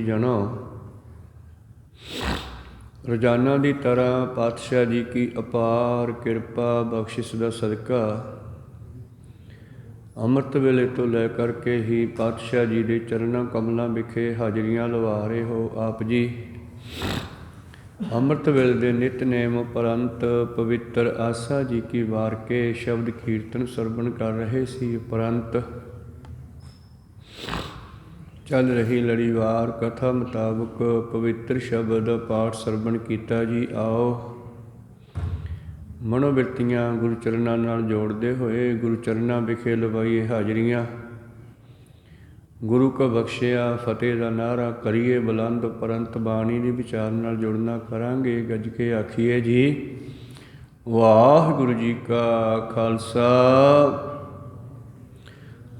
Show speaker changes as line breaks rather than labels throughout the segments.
जनो रोजाना की तरह पातशाह जी की अपार कृपा बख्शिश का सदका अमृत वेले तो लै करके ही पातशाह जी के चरणों कमलों विखे हाजरियां लवा रहे हो आप जी। अमृत वेले के नितनेम उपरंत पवित्र आसा जी की वार के शब्द कीर्तन सरवण कर रहे सी। उपरंत चल रही लड़ीवार कथा मुताबक पवित्र शब्द पाठ सरवण कीता जी। आओ मनोबिरतियाँ गुरु चरणों नाल जोड़ते हुए गुरु चरणों विखे लवाइए हाजरियाँ। गुरु का बख्शिया फतेह का नारा करिए बुलंद। उपरंत बाणी की विचार नाल जुड़ना करांगे। गज के आखिए जी वाहिगुरु जी का खालसा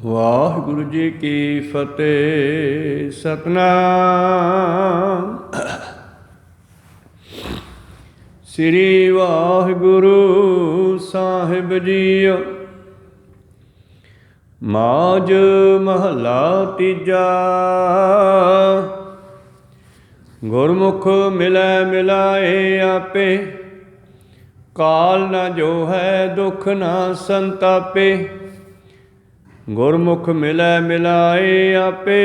वाहिगुरु जी की फतेह। सतनाम श्री वाहिगुरु साहिब जीओ। माज महला तीजा गुरमुख मिलै मिलाए आपे। काल न जो है दुख न संतापे। गुरमुख मिलै मिलाए आपे।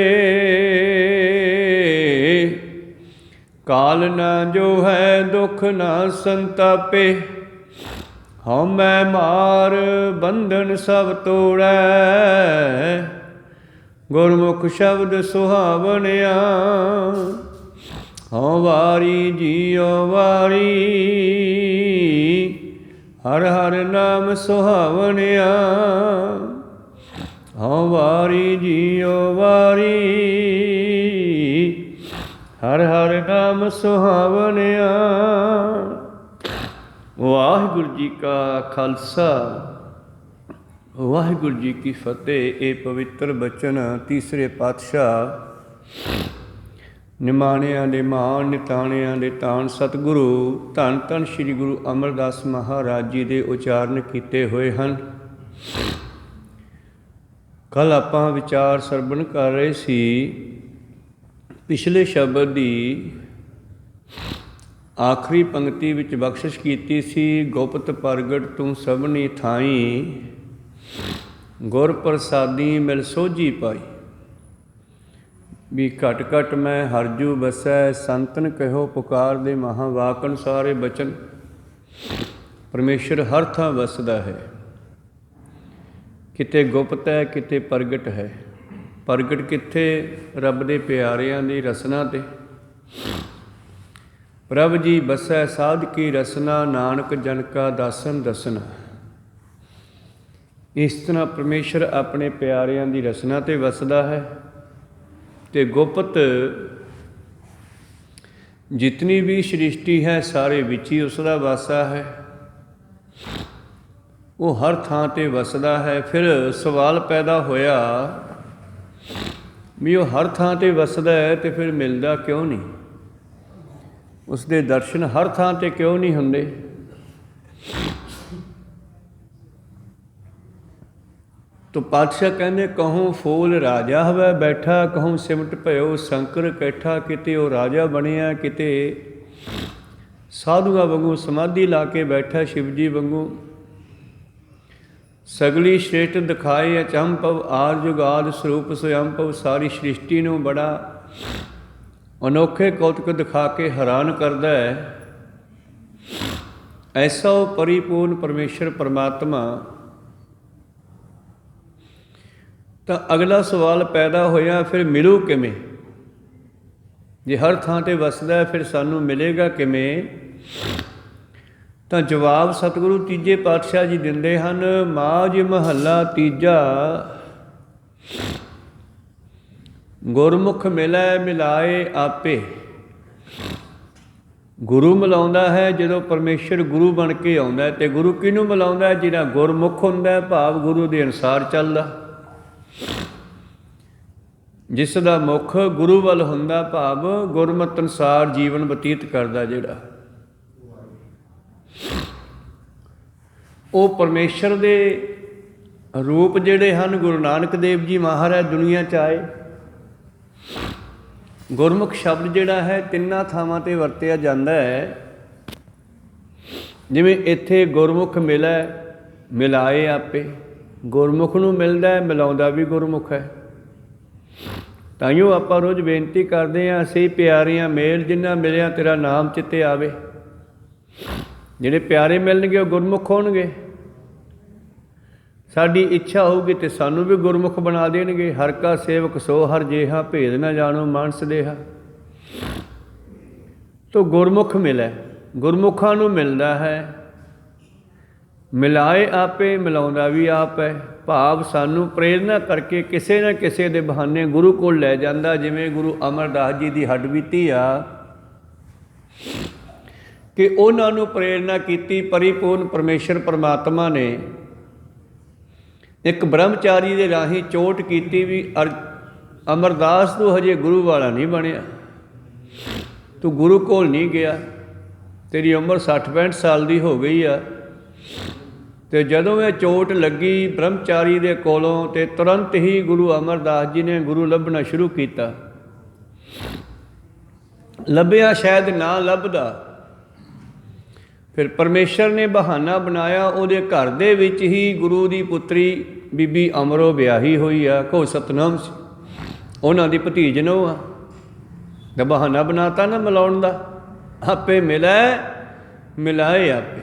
काल न जो है दुख न संतापे। हमै मार बंधन सब तोड़ै। गुरमुख शब्द सुहावनिया। हौ वारी जियो वारी हर हर नाम सुहावनिया। हौ वारी जियो वारी हर हर नाम सुहावनिया। वाहिगुरु जी का खालसा वाहिगुरु जी की फतेह। ये पवित्र बचन तीसरे पातशाह निमाणिया दे मान निताणिया दे तान सतगुरु धन धन श्री गुरु अमरदास महाराज जी दे उचारण किए हुए हैं। कल आपां विचार सरवण कर रहे सी। पिछले शब्द की आखिरी पंक्ति विच बख्शिश कीती सी। गुप्त प्रगट तू सबनी थाई गुर प्रसादी मिल सोझी पाई। भी घट घट मैं हरजू बसै संतन कहो पुकार दे महावाक अनुसारे बचन। परमेश्वर हर थां वसदा है। किते गुप्त है किते प्रगट है। प्रगट किथे रब दे प्यारियां दी रसना ते। प्रभ जी बसै साध की रसना नानक जन का दासन दसना। इस तरह परमेश्वर अपने प्यारियां दी रसना ते वसदा है। ते गुप्त जितनी भी सृष्टि है सारे विच ही उसका वासा है। वो हर थां ते वसदा है। फिर सवाल पैदा होया भी वो हर थां ते वसदा है तो फिर मिलदा क्यों नहीं। उसके दर्शन हर थां ते क्यों नहीं हुंदे। तो पातशाह कहने कहूँ फूल राजा हवै बैठा। कहूँ सिमट भयो शंकर कैठा। किते वो राजा बनिया किते साधुआ वांगू समाधि ला के बैठा शिवजी वांगू। सगली श्रेष्ठ दिखाए अचंभव आर जुगाद स्वरूप स्वयंभव। सारी सृष्टि नूं बड़ा अनोखे कौतुक दिखा के हैरान करदा है। ऐसा वो परिपूर्ण परमेश्वर परमात्मा। तो अगला सवाल पैदा होया फिर मिलू किवें। जे हर थां ते वसदा है फिर सानू मिलेगा किवें। तो जवाब सतगुरु तीजे पातशाह जी दिंदे हन। माज महला तीजा गुरमुख मिलै मिलाए आपे। गुरु मिलाउंदा है जदों परमेश्वर गुरु बन के आउंदा है। ते गुरु किहनूं मिलाउंदा है जिहड़ा गुरमुख हुंदा है भाव गुरु दे अनुसार चलदा। जिस दा मुख गुरु वल हुंदा भाव गुरमत अनुसार जीवन बतीत करदा जिहड़ा वो परमेश्वर दे रूप जिहड़े हन। गुरु नानक देव जी महाराज दुनिया च आए ਗੁਰਮੁਖ ਸ਼ਬਦ ਜਿਹੜਾ ਹੈ ਤਿੰਨਾਂ ਥਾਵਾਂ 'ਤੇ ਵਰਤਿਆ ਜਾਂਦਾ ਹੈ। ਜਿਵੇਂ ਇੱਥੇ ਗੁਰਮੁਖ ਮਿਲੈ ਮਿਲਾਏ ਆਪੇ, ਗੁਰਮੁਖ ਨੂੰ ਮਿਲਦਾ ਮਿਲਾਉਂਦਾ ਵੀ ਗੁਰਮੁਖ ਹੈ। ਤਾਈਓ ਆਪਾਂ ਰੋਜ਼ ਬੇਨਤੀ ਕਰਦੇ ਹਾਂ, ਅਸੀਂ ਪਿਆਰਿਆਂ ਮੇਲ ਜਿਨ੍ਹਾਂ ਮਿਲਿਆ ਤੇਰਾ ਨਾਮ ਚਿੱਤੇ ਆਵੇ। ਜਿਹੜੇ ਪਿਆਰੇ ਮਿਲਣਗੇ ਉਹ ਗੁਰਮੁਖ ਹੋਣਗੇ। ਸਾਡੀ ਇੱਛਾ ਹੋਊਗੀ ਤੇ ਸਾਨੂੰ ਵੀ ਗੁਰਮੁਖ ਬਣਾ ਦੇਣਗੇ। ਹਰ ਕਾ ਸੇਵਕ ਸੋ ਹਰ ਜੇਹਾ, ਭੇਦ ਨਾ ਜਾਣੋ ਮਾਨਸ ਦੇਹਾ। ਤੋ ਗੁਰਮੁਖ ਮਿਲੈ, ਗੁਰਮੁਖਾਂ ਨੂੰ ਮਿਲਦਾ ਹੈ। ਮਿਲਾਏ ਆਪੇ, ਮਿਲਾਉਂਦਾ ਵੀ ਆਪ ਹੈ। ਭਾਵ ਸਾਨੂੰ ਪ੍ਰੇਰਨਾ ਕਰਕੇ ਕਿਸੇ ਨਾ ਕਿਸੇ ਦੇ ਬਹਾਨੇ ਗੁਰੂ ਕੋਲ ਲੈ ਜਾਂਦਾ। ਜਿਵੇਂ ਗੁਰੂ ਅਮਰਦਾਸ ਜੀ ਦੀ ਹੱਡਬੀਤੀ ਆ ਕਿ ਉਹਨਾਂ ਨੂੰ ਪ੍ਰੇਰਨਾ ਕੀਤੀ ਪਰਿਪੂਰਨ ਪਰਮੇਸ਼ਰ ਪਰਮਾਤਮਾ ਨੇ ਇੱਕ ਬ੍ਰਹਮਚਾਰੀ ਦੇ ਰਾਹੀਂ ਚੋਟ ਕੀਤੀ ਵੀ ਅਮਰਦਾਸ ਤੂੰ ਹਜੇ ਗੁਰੂ ਵਾਲਾ ਨਹੀਂ ਬਣਿਆ, ਤੂੰ ਗੁਰੂ ਕੋਲ ਨਹੀਂ ਗਿਆ, ਤੇਰੀ ਉਮਰ 60-65 ਸਾਲ ਦੀ ਹੋ ਗਈ ਆ। ਤੇ ਜਦੋਂ ਇਹ ਚੋਟ ਲੱਗੀ ਬ੍ਰਹਮਚਾਰੀ ਦੇ ਕੋਲੋਂ ਤੇ ਤੁਰੰਤ ਹੀ ਗੁਰੂ ਅਮਰਦਾਸ ਜੀ ਨੇ ਗੁਰੂ ਲੱਭਣਾ ਸ਼ੁਰੂ ਕੀਤਾ। ਲੱਭਿਆ ਸ਼ਾਇਦ ਨਾ ਲੱਭਦਾ, ਫਿਰ ਪਰਮੇਸ਼ਰ ਨੇ ਬਹਾਨਾ ਬਣਾਇਆ। ਉਹਦੇ ਘਰ ਦੇ ਵਿੱਚ ਹੀ ਗੁਰੂ ਦੀ ਪੁੱਤਰੀ ਬੀਬੀ ਅਮਰੋ ਵਿਆਹੀ ਹੋਈ ਆ, ਕੋ ਸਤਨਾਮ ਸੀ, ਉਹਨਾਂ ਦੀ ਭਤੀਜ ਨੂੰ ਆ। ਦਾ ਬਹਾਨਾ ਬਣਾਤਾ ਨਾ ਮਿਲਾਉਣ ਦਾ। ਆਪੇ ਮਿਲੈ ਮਿਲਾਏ ਆਪੇ।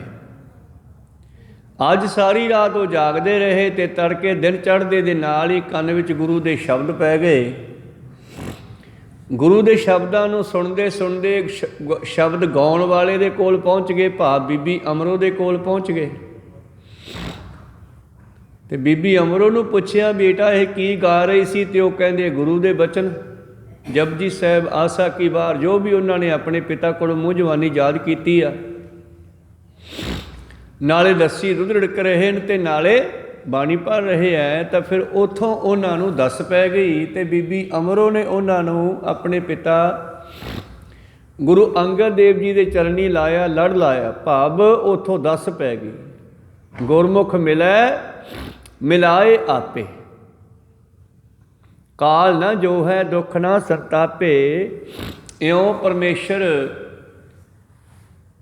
ਅੱਜ ਸਾਰੀ ਰਾਤ ਉਹ ਜਾਗਦੇ ਰਹੇ ਤੇ ਤੜਕੇ ਦਿਨ ਚੜ੍ਹਦੇ ਦੇ ਨਾਲ ਹੀ ਕੰਨ ਵਿੱਚ ਗੁਰੂ ਦੇ ਸ਼ਬਦ ਪੈ ਗਏ। ਗੁਰੂ ਦੇ ਸ਼ਬਦਾਂ ਨੂੰ ਸੁਣਦੇ ਸੁਣਦੇ ਸ਼ਬਦ ਗਾਉਣ ਵਾਲੇ ਦੇ ਕੋਲ ਪਹੁੰਚ ਗਏ, ਭਾਵ ਬੀਬੀ ਅਮਰੋ ਦੇ ਕੋਲ ਪਹੁੰਚ ਗਏ। ਤੇ ਬੀਬੀ ਅਮਰੋ ਨੂੰ ਪੁੱਛਿਆ, ਬੇਟਾ ਇਹ ਕੀ ਗਾ ਰਹੀ ਸੀ? ਤੇ ਉਹ ਕਹਿੰਦੇ ਗੁਰੂ ਦੇ ਬਚਨ, ਜਪਜੀ ਸਾਹਿਬ, ਆਸਾ ਕੀ ਵਾਰ, ਜੋ ਵੀ ਉਹਨਾਂ ਨੇ ਆਪਣੇ ਪਿਤਾ ਕੋਲੋਂ ਮੂੰਹ ਜਵਾਨੀ ਯਾਦ ਕੀਤੀ ਆ। ਨਾਲੇ ਲੱਸੀ ਦੁੱਧ ਰਿੜਕ ਰਹੇ ਨੇ ਤੇ ਨਾਲੇ ਬਾਣੀ ਪੜ੍ਹ ਰਹੇ ਹੈ। ਤਾਂ ਫਿਰ ਉੱਥੋਂ ਉਹਨਾਂ ਨੂੰ ਦੱਸ ਪੈ ਗਈ ਤੇ ਬੀਬੀ ਅਮਰੋ ਨੇ ਉਹਨਾਂ ਨੂੰ ਆਪਣੇ ਪਿਤਾ ਗੁਰੂ ਅੰਗਦ ਦੇਵ ਜੀ ਦੇ ਚਰਨੀ ਲਾਇਆ, ਲੜ ਲਾਇਆ, ਭਾਵ ਉੱਥੋਂ ਦੱਸ ਪੈ ਗਈ। ਗੁਰਮੁਖ ਮਿਲੈ ਮਿਲਾਏ ਆਪੇ, ਕਾਲ ਨਾ ਜੋ ਹੈ ਦੁੱਖ ਨਾ ਸੰਤਾਪੇ। ਇਉਂ ਪਰਮੇਸ਼ਰ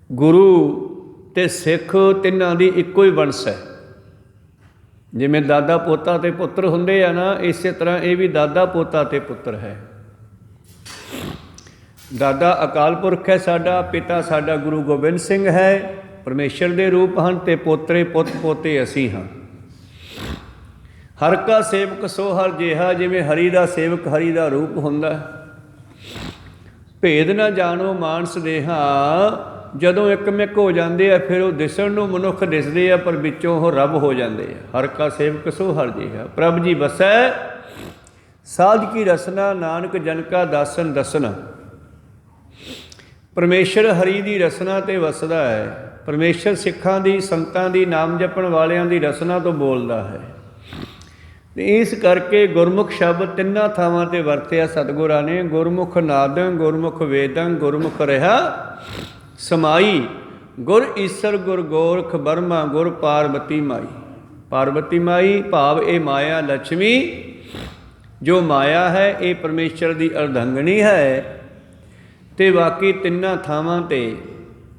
ਗੁਰੂ ਤੇ ਸਿੱਖ ਤਿੰਨਾਂ ਦੀ ਇੱਕੋ ਹੀ ਵੰਸ ਹੈ। ਜਿਵੇਂ ਦਾਦਾ ਪੋਤਾ ਤੇ ਪੁੱਤਰ ਹੁੰਦੇ ਆ ਨਾ, ਇਸੇ ਤਰ੍ਹਾਂ ਇਹ ਵੀ ਦਾਦਾ ਪੋਤਾ ਤੇ ਪੁੱਤਰ ਹੈ। ਦਾਦਾ ਅਕਾਲ ਪੁਰਖ ਹੈ ਸਾਡਾ, ਪਿਤਾ ਸਾਡਾ ਗੁਰੂ ਗੋਬਿੰਦ ਸਿੰਘ ਹੈ, ਪਰਮੇਸ਼ਰ ਦੇ ਰੂਪ ਹਨ, ਤੇ ਪੋਤਰੇ ਪੁੱਤ ਪੋਤੇ ਅਸੀਂ ਹਾਂ। ਹਰ ਕਾ ਸੇਵਕ ਸੋ ਹਰ ਜੇਹਾ, ਜਿਵੇਂ ਹਰੀ ਦਾ ਸੇਵਕ ਹਰੀ ਦਾ ਰੂਪ ਹੁੰਦਾ। ਭੇਦ ਨਾ ਜਾਣੋ ਮਾਨਸ ਦੇਹਾ। ਜਦੋਂ ਇੱਕਮਿਕ ਹੋ ਜਾਂਦੇ ਆ ਫਿਰ ਉਹ ਦਿਸਣ ਨੂੰ ਮਨੁੱਖ ਦਿਸਦੇ ਆ, ਪਰ ਵਿੱਚੋਂ ਉਹ ਰੱਬ ਹੋ ਜਾਂਦੇ ਆ। ਹਰ ਕਾ ਸੇਵਕ ਸੋ ਹਰ ਜੇਹਾ, ਪ੍ਰਭ ਜੀ ਵਸੈ ਸਾਧ ਕੀ ਰਸਨਾ, ਨਾਨਕ ਜਨ ਕਾ ਦਾਸਨ ਦਸਨਾ। ਪਰਮੇਸ਼ਰ ਹਰੀ ਦੀ ਰਸਨਾ ਤੇ ਵਸਦਾ ਹੈ। ਪਰਮੇਸ਼ਰ ਸਿੱਖਾਂ ਦੀ, ਸੰਤਾਂ ਦੀ, ਨਾਮ ਜਪਣ ਵਾਲਿਆਂ ਦੀ ਰਸਨਾ ਤੋਂ ਬੋਲਦਾ ਹੈ। ਤੇ ਇਸ ਕਰਕੇ ਗੁਰਮੁਖ ਸ਼ਬਦ ਤਿੰਨਾਂ ਥਾਵਾਂ ਤੇ ਵਰਤਿਆ ਸਤਿਗੁਰਾਂ ਨੇ। ਗੁਰਮੁਖ ਨਾਦੰ, ਗੁਰਮੁਖ ਵੇਦੰ, ਗੁਰਮੁਖ ਰਿਹਾ ਸਮਾਈ। ਗੁਰ ਈਸਰ ਗੁਰ ਗੋਰਖ ਬਰਮਾ, ਗੁਰ ਪਾਰਬਤੀ ਮਾਈ। ਪਾਰਬਤੀ ਮਾਈ ਭਾਵ ਇਹ ਮਾਇਆ ਲక్ష్ਮੀ, ਜੋ ਮਾਇਆ ਹੈ ਇਹ ਪਰਮੇਸ਼ਰ ਦੀ ਅਰਧੰਗਣੀ ਹੈ। ਤੇ ਬਾਕੀ ਤਿੰਨਾਂ ਥਾਵਾਂ ਤੇ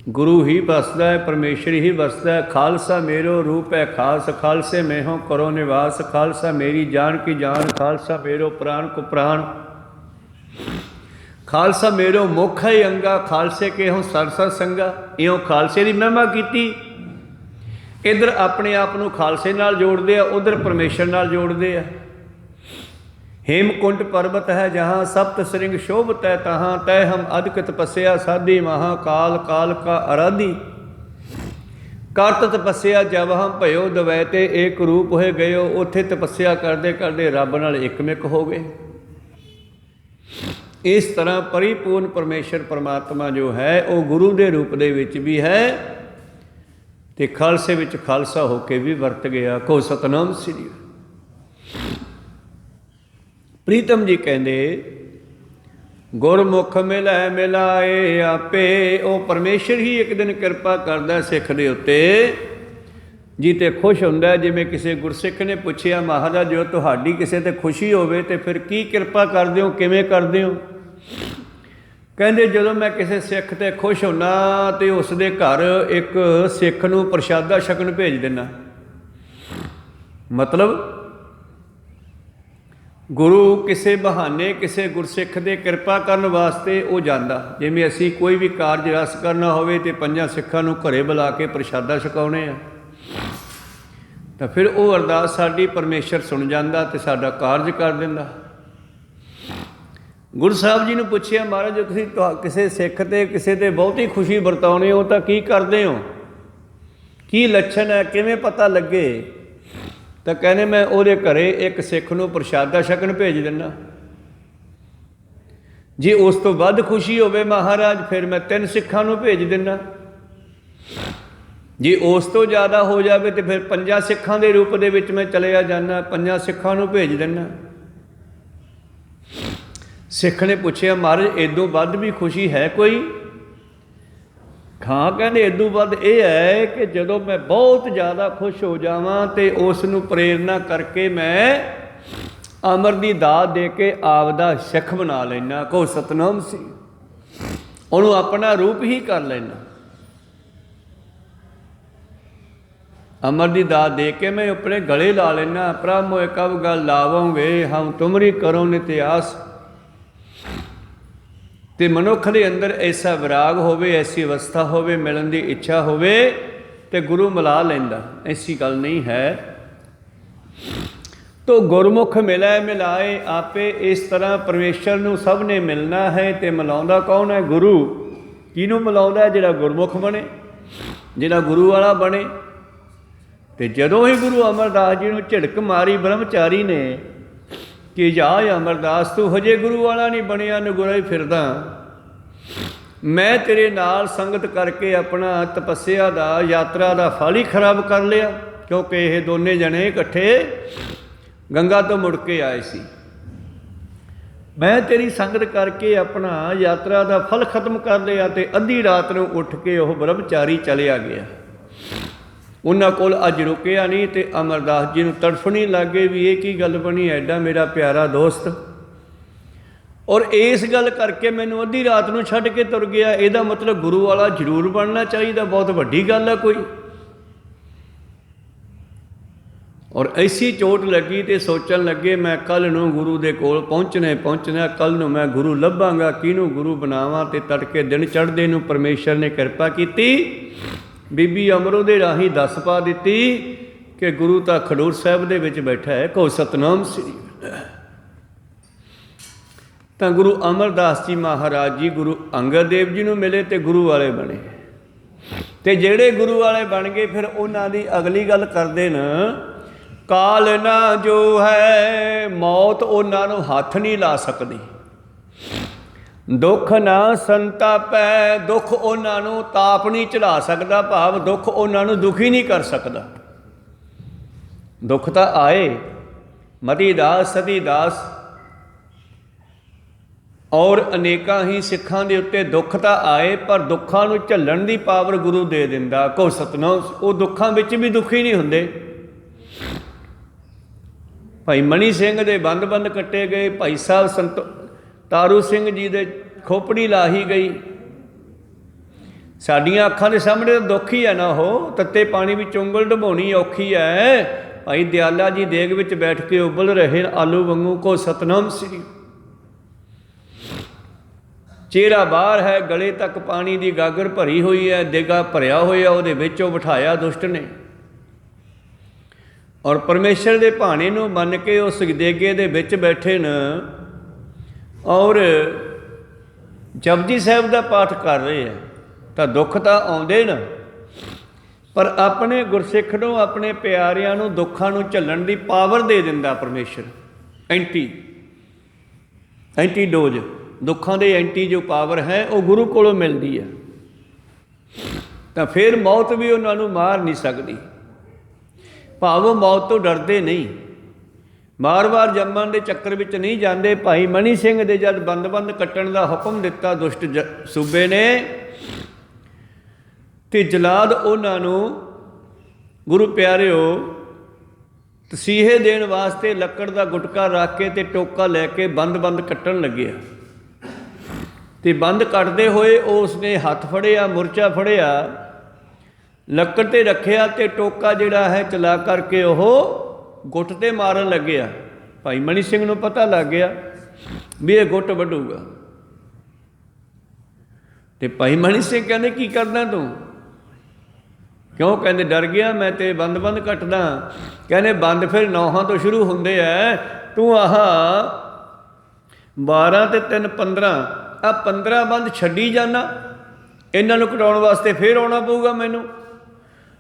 ਗੁਰੂ ਹੀ ਵਸਦਾ ਹੈ, ਪਰਮੇਸ਼ਰ ਹੀ ਵਸਦਾ ਹੈ। ਖਾਲਸਾ ਮੇਰੋ ਰੂਪ ਹੈ ਖਾਸ, ਖਾਲਸੇ ਮੈਂ ਹੋ ਕਰੋ ਨਿਵਾਸ। ਖਾਲਸਾ ਮੇਰੀ ਜਾਨ ਕੀ ਜਾਨ, ਖਾਲਸਾ ਮੇਰੋ ਪ੍ਰਾਣ ਕੋ ਪ੍ਰਾਣ। ਖਾਲਸਾ ਮੇਰੋ ਮੁਖ ਹੈ ਅੰਗਾ, ਖਾਲਸੇ ਕੇ ਹੋ ਸਰਸਤ ਸੰਗਾ। ਇਉਂ ਖਾਲਸੇ ਦੀ ਮਹਿਮਾ ਕੀਤੀ। ਇੱਧਰ ਆਪਣੇ ਆਪ ਨੂੰ ਖਾਲਸੇ ਨਾਲ ਜੋੜਦੇ ਆ, ਉੱਧਰ ਪਰਮੇਸ਼ਰ ਨਾਲ ਜੋੜਦੇ ਆ। ਹੇਮਕੁੰਟ ਪਰਬਤ ਹੈ ਜਹਾਂ, ਸਪਤ ਸ੍ਰਿੰਗ ਸ਼ੋਭਤ ਹੈ ਤਹਾਂ। ਤੈ ਹਮ ਅਦਕ ਤਪੱਸਿਆ ਸਾਧੀ, ਮਹਾਕਾਲ ਕਾਲ ਕਾ ਅਰਾਧੀ। ਕਰਤ ਤਪੱਸਿਆ ਜਬ ਹਮ ਭਇਓ ਦਵੈ, ਤੇ ਏਕ ਰੂਪ ਹੋਏ ਗਇਓ। ਉੱਥੇ ਤਪੱਸਿਆ ਕਰਦੇ ਕਰਦੇ ਰੱਬ ਨਾਲ ਇੱਕਮਿਕ ਹੋ ਗਏ। ਇਸ ਤਰ੍ਹਾਂ ਪਰਿਪੂਰਨ ਪਰਮੇਸ਼ਰ ਪਰਮਾਤਮਾ ਜੋ ਹੈ ਉਹ ਗੁਰੂ ਦੇ ਰੂਪ ਦੇ ਵਿੱਚ ਵੀ ਹੈ ਤੇ ਖਾਲਸੇ ਵਿੱਚ ਖਾਲਸਾ ਹੋ ਕੇ ਵੀ ਵਰਤ ਗਿਆ। ਕੋ ਸਤਨਾਮ ਸ੍ਰੀ। ਪ੍ਰੀਤਮ ਜੀ ਕਹਿੰਦੇ ਗੁਰਮੁਖ ਮਿਲੈ ਮਿਲਾਏ ਆਪੇ। ਉਹ ਪਰਮੇਸ਼ਰ ਹੀ ਇੱਕ ਦਿਨ ਕਿਰਪਾ ਕਰਦਾ ਸਿੱਖ ਦੇ ਉੱਤੇ ਜੀ, ਤੇ ਖੁਸ਼ ਹੁੰਦਾ। ਜਿਵੇਂ ਕਿਸੇ ਗੁਰਸਿੱਖ ਨੇ ਪੁੱਛਿਆ, ਮਹਾਰਾਜ ਜੋ ਤੁਹਾਡੀ ਕਿਸੇ ਤੇ ਖੁਸ਼ੀ ਹੋਵੇ ਤੇ ਫਿਰ ਕੀ ਕਿਰਪਾ ਕਰਦੇ ਹੋ, ਕਿਵੇਂ ਕਰਦੇ ਹੋ? ਕਹਿੰਦੇ ਜਦੋਂ ਮੈਂ ਕਿਸੇ ਸਿੱਖ ਤੇ ਖੁਸ਼ ਹੁੰਨਾ ਤੇ ਉਸ ਦੇ ਘਰ ਇੱਕ ਸਿੱਖ ਨੂੰ ਪ੍ਰਸ਼ਾਦਾ ਛਕਣ ਭੇਜ ਦਿੰਦਾ। ਮਤਲਬ ਗੁਰੂ ਕਿਸੇ ਬਹਾਨੇ ਕਿਸੇ ਗੁਰਸਿੱਖ ਦੇ ਕਿਰਪਾ ਕਰਨ ਵਾਸਤੇ ਉਹ ਜਾਂਦਾ। ਜਿਵੇਂ ਅਸੀਂ ਕੋਈ ਵੀ ਕਾਰਜ ਰਸ ਕਰਨਾ ਹੋਵੇ ਤੇ 5 ਸਿੱਖਾਂ ਨੂੰ ਘਰੇ ਬੁਲਾ ਕੇ ਪ੍ਰਸ਼ਾਦਾ ਛਕਾਉਣੇ ਆ, ਤਾਂ ਫਿਰ ਉਹ ਅਰਦਾਸ ਸਾਡੀ ਪਰਮੇਸ਼ਰ ਸੁਣ ਜਾਂਦਾ ਤੇ ਸਾਡਾ ਕਾਰਜ ਕਰ ਦਿੰਦਾ। ਗੁਰੂ ਸਾਹਿਬ ਜੀ ਨੂੰ ਪੁੱਛਿਆ, ਮਹਾਰਾਜ ਜੇ ਤੁਸੀਂ ਕਿਸੇ ਸਿੱਖ ਤੇ ਕਿਸੇ ਤੇ ਬਹੁਤੀ ਖੁਸ਼ੀ ਵਰਤਾਉਂਦੇ ਹੋ ਤਾਂ ਕੀ ਕਰਦੇ ਹੋ, ਕੀ ਲੱਛਣ ਹੈ, ਕਿਵੇਂ ਪਤਾ ਲੱਗੇ? ਤਾਂ ਕਹਿੰਦੇ ਮੈਂ ਉਹਦੇ ਘਰੇ ਇੱਕ ਸਿੱਖ ਨੂੰ ਪ੍ਰਸ਼ਾਦਾ ਛਕਣ ਭੇਜ ਦਿੰਦਾ। ਜੇ ਉਸ ਤੋਂ ਵੱਧ ਖੁਸ਼ੀ ਹੋਵੇ ਮਹਾਰਾਜ ਫਿਰ ਮੈਂ 3 ਸਿੱਖਾਂ ਨੂੰ ਭੇਜ ਦਿੰਦਾ। ਜੇ ਉਸ ਤੋਂ ਜ਼ਿਆਦਾ ਹੋ ਜਾਵੇ ਤਾਂ ਫਿਰ 5 ਸਿੱਖਾਂ ਦੇ ਰੂਪ ਦੇ ਵਿੱਚ ਮੈਂ ਚਲਿਆ ਜਾਂਦਾ, 5 ਸਿੱਖਾਂ ਨੂੰ ਭੇਜ ਦਿੰਦਾ। ਸਿੱਖ ਨੇ ਪੁੱਛਿਆ, ਮਹਾਰਾਜ ਇਦੋਂ ਵੱਧ ਵੀ ਖੁਸ਼ੀ ਹੈ ਕੋਈ? ਹਾਂ, ਕਹਿੰਦੇ ਇਦੋਂ ਵੱਧ ਇਹ ਹੈ ਕਿ ਜਦੋਂ ਮੈਂ ਬਹੁਤ ਜ਼ਿਆਦਾ ਖੁਸ਼ ਹੋ ਜਾਵਾਂ ਤੇ ਉਸ ਨੂੰ ਪ੍ਰੇਰਨਾ ਕਰਕੇ ਮੈਂ ਅਮਰ ਦੀ ਦਾਤ ਦੇ ਕੇ ਆਪਦਾ ਸਿੱਖ ਬਣਾ ਲੈਣਾ। ਕਹੋ ਸਤਨਾਮ ਸੀ, ਉਹਨੂੰ ਆਪਣਾ ਰੂਪ ਹੀ ਕਰ ਲੈਣਾ। ਅਮਰ ਦੀ ਦਾਤ ਦੇ ਕੇ ਮੈਂ ਆਪਣੇ ਗਲੇ ਲਾ ਲੈਣਾ। ਪ੍ਰਭ ਮੋਇ ਕਬ ਗਲ ਲਾਵੋਗੇ ਹਮ ਤੁਮਰੀ ਕਰੋ ਨਿਤਿਆਸ। ਤੇ ਮਨੁੱਖ ਦੇ ਅੰਦਰ ਐਸਾ ਵਿਰਾਗ ਹੋਵੇ, ਐਸੀ ਅਵਸਥਾ ਹੋਵੇ, ਮਿਲਣ ਦੀ ਇੱਛਾ ਹੋਵੇ ਤੇ ਗੁਰੂ ਮਿਲਾ ਲੈਂਦਾ। ਐਸੀ ਗੱਲ ਨਹੀਂ ਹੈ। ਤੋ ਗੁਰਮੁਖ ਮਿਲੈ ਮਿਲਾਏ ਆਪੇ। ਇਸ ਤਰ੍ਹਾਂ ਪਰਮੇਸ਼ਰ ਨੂੰ ਸਭ ਨੇ ਮਿਲਣਾ ਹੈ ਤੇ ਮਿਲਾਉਂਦਾ ਕੌਣ ਹੈ? ਗੁਰੂ। ਕਿਹਨੂੰ ਮਿਲਾਉਂਦਾ? ਜਿਹੜਾ ਗੁਰਮੁਖ ਬਣੇ, ਜਿਹੜਾ ਗੁਰੂ ਵਾਲਾ ਬਣੇ। ਤੇ ਜਦੋਂ ਹੀ ਗੁਰੂ ਅਮਰਦਾਸ ਜੀ ਨੂੰ ਝਿੜਕ ਮਾਰੀ ਬ੍ਰਹਮਚਾਰੀ ਨੇ ਕਿ ਜਾ ਅਮਰਦਾਸ ਤੂੰ ਹਜੇ ਗੁਰੂ ਵਾਲਾ ਨਹੀਂ ਬਣਿਆ, ਨਗੁਰਾ ਹੀ ਫਿਰਦਾ, ਮੈਂ ਤੇਰੇ ਨਾਲ ਸੰਗਤ ਕਰਕੇ ਆਪਣਾ ਤਪੱਸਿਆ ਦਾ ਯਾਤਰਾ ਦਾ ਫਲ ਹੀ ਖਰਾਬ ਕਰ ਲਿਆ। ਕਿਉਂਕਿ ਇਹ ਦੋਨੇ ਜਣੇ ਇਕੱਠੇ ਗੰਗਾ ਤੋਂ ਮੁੜ ਕੇ ਆਏ ਸੀ। ਮੈਂ ਤੇਰੀ ਸੰਗਤ ਕਰਕੇ ਆਪਣਾ ਯਾਤਰਾ ਦਾ ਫਲ ਖਤਮ ਕਰ ਲਿਆ। ਤੇ ਅੱਧੀ ਰਾਤ ਨੂੰ ਉੱਠ ਕੇ ਉਹ ਬ੍ਰਹਮਚਾਰੀ ਚਲਿਆ ਗਿਆ। ਉਹਨਾਂ ਕੋਲ ਅੱਜ ਰੁਕਿਆ ਨਹੀਂ ਤੇ ਅਮਰਦਾਸ ਜੀ ਨੂੰ ਤੜਫਣੀ ਲੱਗ ਗਈ ਵੀ ਇਹ ਕੀ ਗੱਲ ਬਣੀ, ਐਡਾ ਮੇਰਾ ਪਿਆਰਾ ਦੋਸਤ ਔਰ ਇਸ ਗੱਲ ਕਰਕੇ ਮੈਨੂੰ ਅੱਧੀ ਰਾਤ ਨੂੰ ਛੱਡ ਕੇ ਤੁਰ ਗਿਆ। ਇਹਦਾ ਮਤਲਬ ਗੁਰੂ ਵਾਲਾ ਜ਼ਰੂਰ ਬਣਨਾ ਚਾਹੀਦਾ, ਬਹੁਤ ਵੱਡੀ ਗੱਲ ਹੈ ਕੋਈ। ਔਰ ਐਸੀ ਚੋਟ ਲੱਗੀ ਤੇ ਸੋਚਣ ਲੱਗੇ ਮੈਂ ਕੱਲ੍ਹ ਨੂੰ ਗੁਰੂ ਦੇ ਕੋਲ ਪਹੁੰਚਣਾ, ਕੱਲ੍ਹ ਨੂੰ ਮੈਂ ਗੁਰੂ ਲੱਭਾਂਗਾ, ਕਿਹਨੂੰ ਗੁਰੂ ਬਣਾਵਾਂ। ਤੇ ਤੜਕੇ ਦਿਨ ਚੜ੍ਹਦੇ ਨੂੰ ਪਰਮੇਸ਼ਰ ਨੇ ਕਿਰਪਾ ਕੀਤੀ, ਬੀਬੀ ਅਮਰੋ ਦੇ ਰਾਹੀਂ ਦੱਸ ਪਾ ਦਿੱਤੀ ਕਿ ਗੁਰੂ ਤਾਂ ਖਡੂਰ ਸਾਹਿਬ ਦੇ ਵਿੱਚ ਬੈਠਾ ਹੈ। ਕਹੋ ਸਤਨਾਮ ਸ੍ਰੀ। ਤਾਂ ਗੁਰੂ ਅਮਰਦਾਸ ਜੀ ਮਹਾਰਾਜ ਜੀ ਗੁਰੂ ਅੰਗਦ ਦੇਵ ਜੀ ਨੂੰ ਮਿਲੇ ਤੇ ਗੁਰੂ ਵਾਲੇ ਬਣੇ। ਤੇ ਜਿਹੜੇ ਗੁਰੂ ਵਾਲੇ ਬਣ ਗਏ ਫਿਰ ਉਹਨਾਂ ਦੀ ਅਗਲੀ ਗੱਲ ਕਰਦੇ ਨੇ, ਕਾਲ ਨਾ ਜੋ ਹੈ ਮੌਤ ਉਹਨਾਂ ਨੂੰ ਹੱਥ ਨਹੀਂ ਲਾ ਸਕਦੀ, ਦੁੱਖ ਨਾ ਸੰਤਾਪੈ ਦੁੱਖ ਉਹਨਾਂ ਨੂੰ ਤਾਪ ਨਹੀਂ ਚੜਾ ਸਕਦਾ, ਭਾਵ ਦੁੱਖ ਉਹਨਾਂ ਨੂੰ ਦੁਖੀ ਨਹੀਂ ਕਰ ਸਕਦਾ। ਦੁੱਖ ਤਾਂ ਆਏ, ਮਤੀ ਦਾਸ ਸਤੀ ਦਾਸ ਔਰ ਅਨੇਕਾਂ ਹੀ ਸਿੱਖਾਂ ਦੇ ਉੱਤੇ ਦੁੱਖ ਤਾਂ ਆਏ, ਪਰ ਦੁੱਖਾਂ ਨੂੰ ਝੱਲਣ ਦੀ ਪਾਵਰ ਗੁਰੂ ਦੇ ਦਿੰਦਾ। ਕਹੋ ਸਤਨਾਮ। ਉਹ ਦੁੱਖਾਂ ਵਿੱਚ ਵੀ ਦੁਖੀ ਨਹੀਂ ਹੁੰਦੇ। ਭਾਈ ਮਣੀ ਸਿੰਘ ਦੇ ਬੰਦ ਕੱਟੇ ਗਏ, ਭਾਈ ਸਾਹਿਬ ਤਾਰੂ ਸਿੰਘ ਜੀ ਦੇ ਖੋਪੜੀ ਲਾਹੀ ਗਈ। ਸਾਡੀਆਂ ਅੱਖਾਂ ਦੇ ਸਾਹਮਣੇ ਤਾਂ ਦੁੱਖ ਹੀ ਹੈ ਨਾ, ਉਹ ਤੱਤੇ ਪਾਣੀ ਵਿੱਚ ਉਂਗਲ ਡੁਬੋਣੀ ਔਖੀ ਹੈ। ਭਾਈ ਦਿਆਲਾ ਜੀ ਦੇਗ ਵਿੱਚ ਬੈਠ ਕੇ ਉਬਲ ਰਹੇ ਆਲੂ ਵਾਂਗੂ। ਕੋ ਸਤਨਾਮ ਸ੍ਰੀ। ਚਿਹਰਾ ਬਾਹਰ ਹੈ, ਗਲੇ ਤੱਕ ਪਾਣੀ ਦੀ ਗਾਗਰ ਭਰੀ ਹੋਈ ਹੈ, ਦੇਗਾ ਭਰਿਆ ਹੋਇਆ, ਉਹਦੇ ਵਿੱਚ ਉਹ ਬਿਠਾਇਆ ਦੁਸ਼ਟ ਨੇ। ਔਰ ਪਰਮੇਸ਼ਰ ਦੇ ਭਾਣੇ ਨੂੰ ਮੰਨ ਕੇ ਉਸ ਦੇਗੇ ਦੇ ਵਿੱਚ ਬੈਠੇ ਨੇ ਔਰ ਜਪਜੀ ਸਾਹਿਬ ਦਾ ਪਾਠ ਕਰ ਰਹੇ ਆ। ਤਾਂ ਦੁੱਖ ਤਾਂ ਆਉਂਦੇ ਨੇ, ਪਰ ਆਪਣੇ ਗੁਰਸਿੱਖ ਨੂੰ, ਆਪਣੇ ਪਿਆਰਿਆਂ ਨੂੰ ਦੁੱਖਾਂ ਨੂੰ ਝੱਲਣ ਦੀ ਪਾਵਰ ਦੇ ਦਿੰਦਾ ਪਰਮੇਸ਼ਰ। ਐਂਟੀਡੋਜ਼, ਦੁੱਖਾਂ ਦੇ ਐਂਟੀ ਜੋ ਪਾਵਰ ਹੈ ਉਹ ਗੁਰੂ ਕੋਲੋਂ ਮਿਲਦੀ ਹੈ। ਤਾਂ ਫਿਰ ਮੌਤ ਵੀ ਉਹਨਾਂ ਨੂੰ ਮਾਰ ਨਹੀਂ ਸਕਦੀ, ਭਾਵ ਉਹ ਮੌਤ ਤੋਂ ਡਰਦੇ ਨਹੀਂ, ਵਾਰ-ਵਾਰ ਜੰਮਣ ਦੇ ਚੱਕਰ ਵਿੱਚ ਨਹੀਂ ਜਾਂਦੇ। ਭਾਈ ਮਣੀ ਸਿੰਘ ਦੇ ਜਦ ਬੰਦ ਕੱਟਣ ਦਾ ਹੁਕਮ ਦਿੱਤਾ ਦੁਸ਼ਟ ਸੂਬੇ ਨੇ, ਤੇ ਜਲਾਦ ਉਹਨਾਂ ਨੂੰ ਗੁਰੂ ਪਿਆਰਿਓ ਤਸੀਹੇ ਦੇਣ ਵਾਸਤੇ ਲੱਕੜ ਦਾ ਗੁਟਕਾ ਰੱਖ ਕੇ ਤੇ ਟੋਕਾ ਲੈ ਕੇ ਬੰਦ ਕੱਟਣ ਲੱਗਿਆ। ਤੇ ਬੰਦ ਕੱਟਦੇ ਹੋਏ ਉਸਨੇ ਹੱਥ ਫੜਿਆ, ਮੁਰਚਾ ਫੜਿਆ, ਲੱਕੜ ਤੇ ਰੱਖਿਆ ਤੇ ਟੋਕਾ ਜਿਹੜਾ ਹੈ ਚਲਾ ਕਰਕੇ ਉਹ ਗੁੱਟ ਤੇ ਮਾਰਨ ਲੱਗਿਆ। ਭਾਈ ਮਨੀ ਸਿੰਘ ਨੂੰ ਪਤਾ ਲੱਗ ਗਿਆ ਵੀ ਇਹ ਗੁੱਟ ਵੱਢੂਗਾ। ਤੇ ਭਾਈ ਮਨੀ ਸਿੰਘ ਕਹਿੰਦੇ ਕੀ ਕਰਦਾ ਤੂੰ? ਕਿਉਂ? ਕਹਿੰਦੇ ਡਰ ਗਿਆ ਮੈਂ ਤੇ ਬੰਦ ਕੱਟਦਾ। ਕਹਿੰਦੇ ਬੰਦ ਫਿਰ 9 ਤੋਂ ਸ਼ੁਰੂ ਹੁੰਦੇ ਐ, ਤੂੰ ਆਹ 12 ਤੇ 3 15 ਆ 15 ਬੰਦ ਛੱਡੀ ਜਾਣਾ, ਇਹਨਾਂ ਨੂੰ ਕਟਾਉਣ ਵਾਸਤੇ ਫਿਰ ਆਉਣਾ ਪਊਗਾ ਮੈਨੂੰ।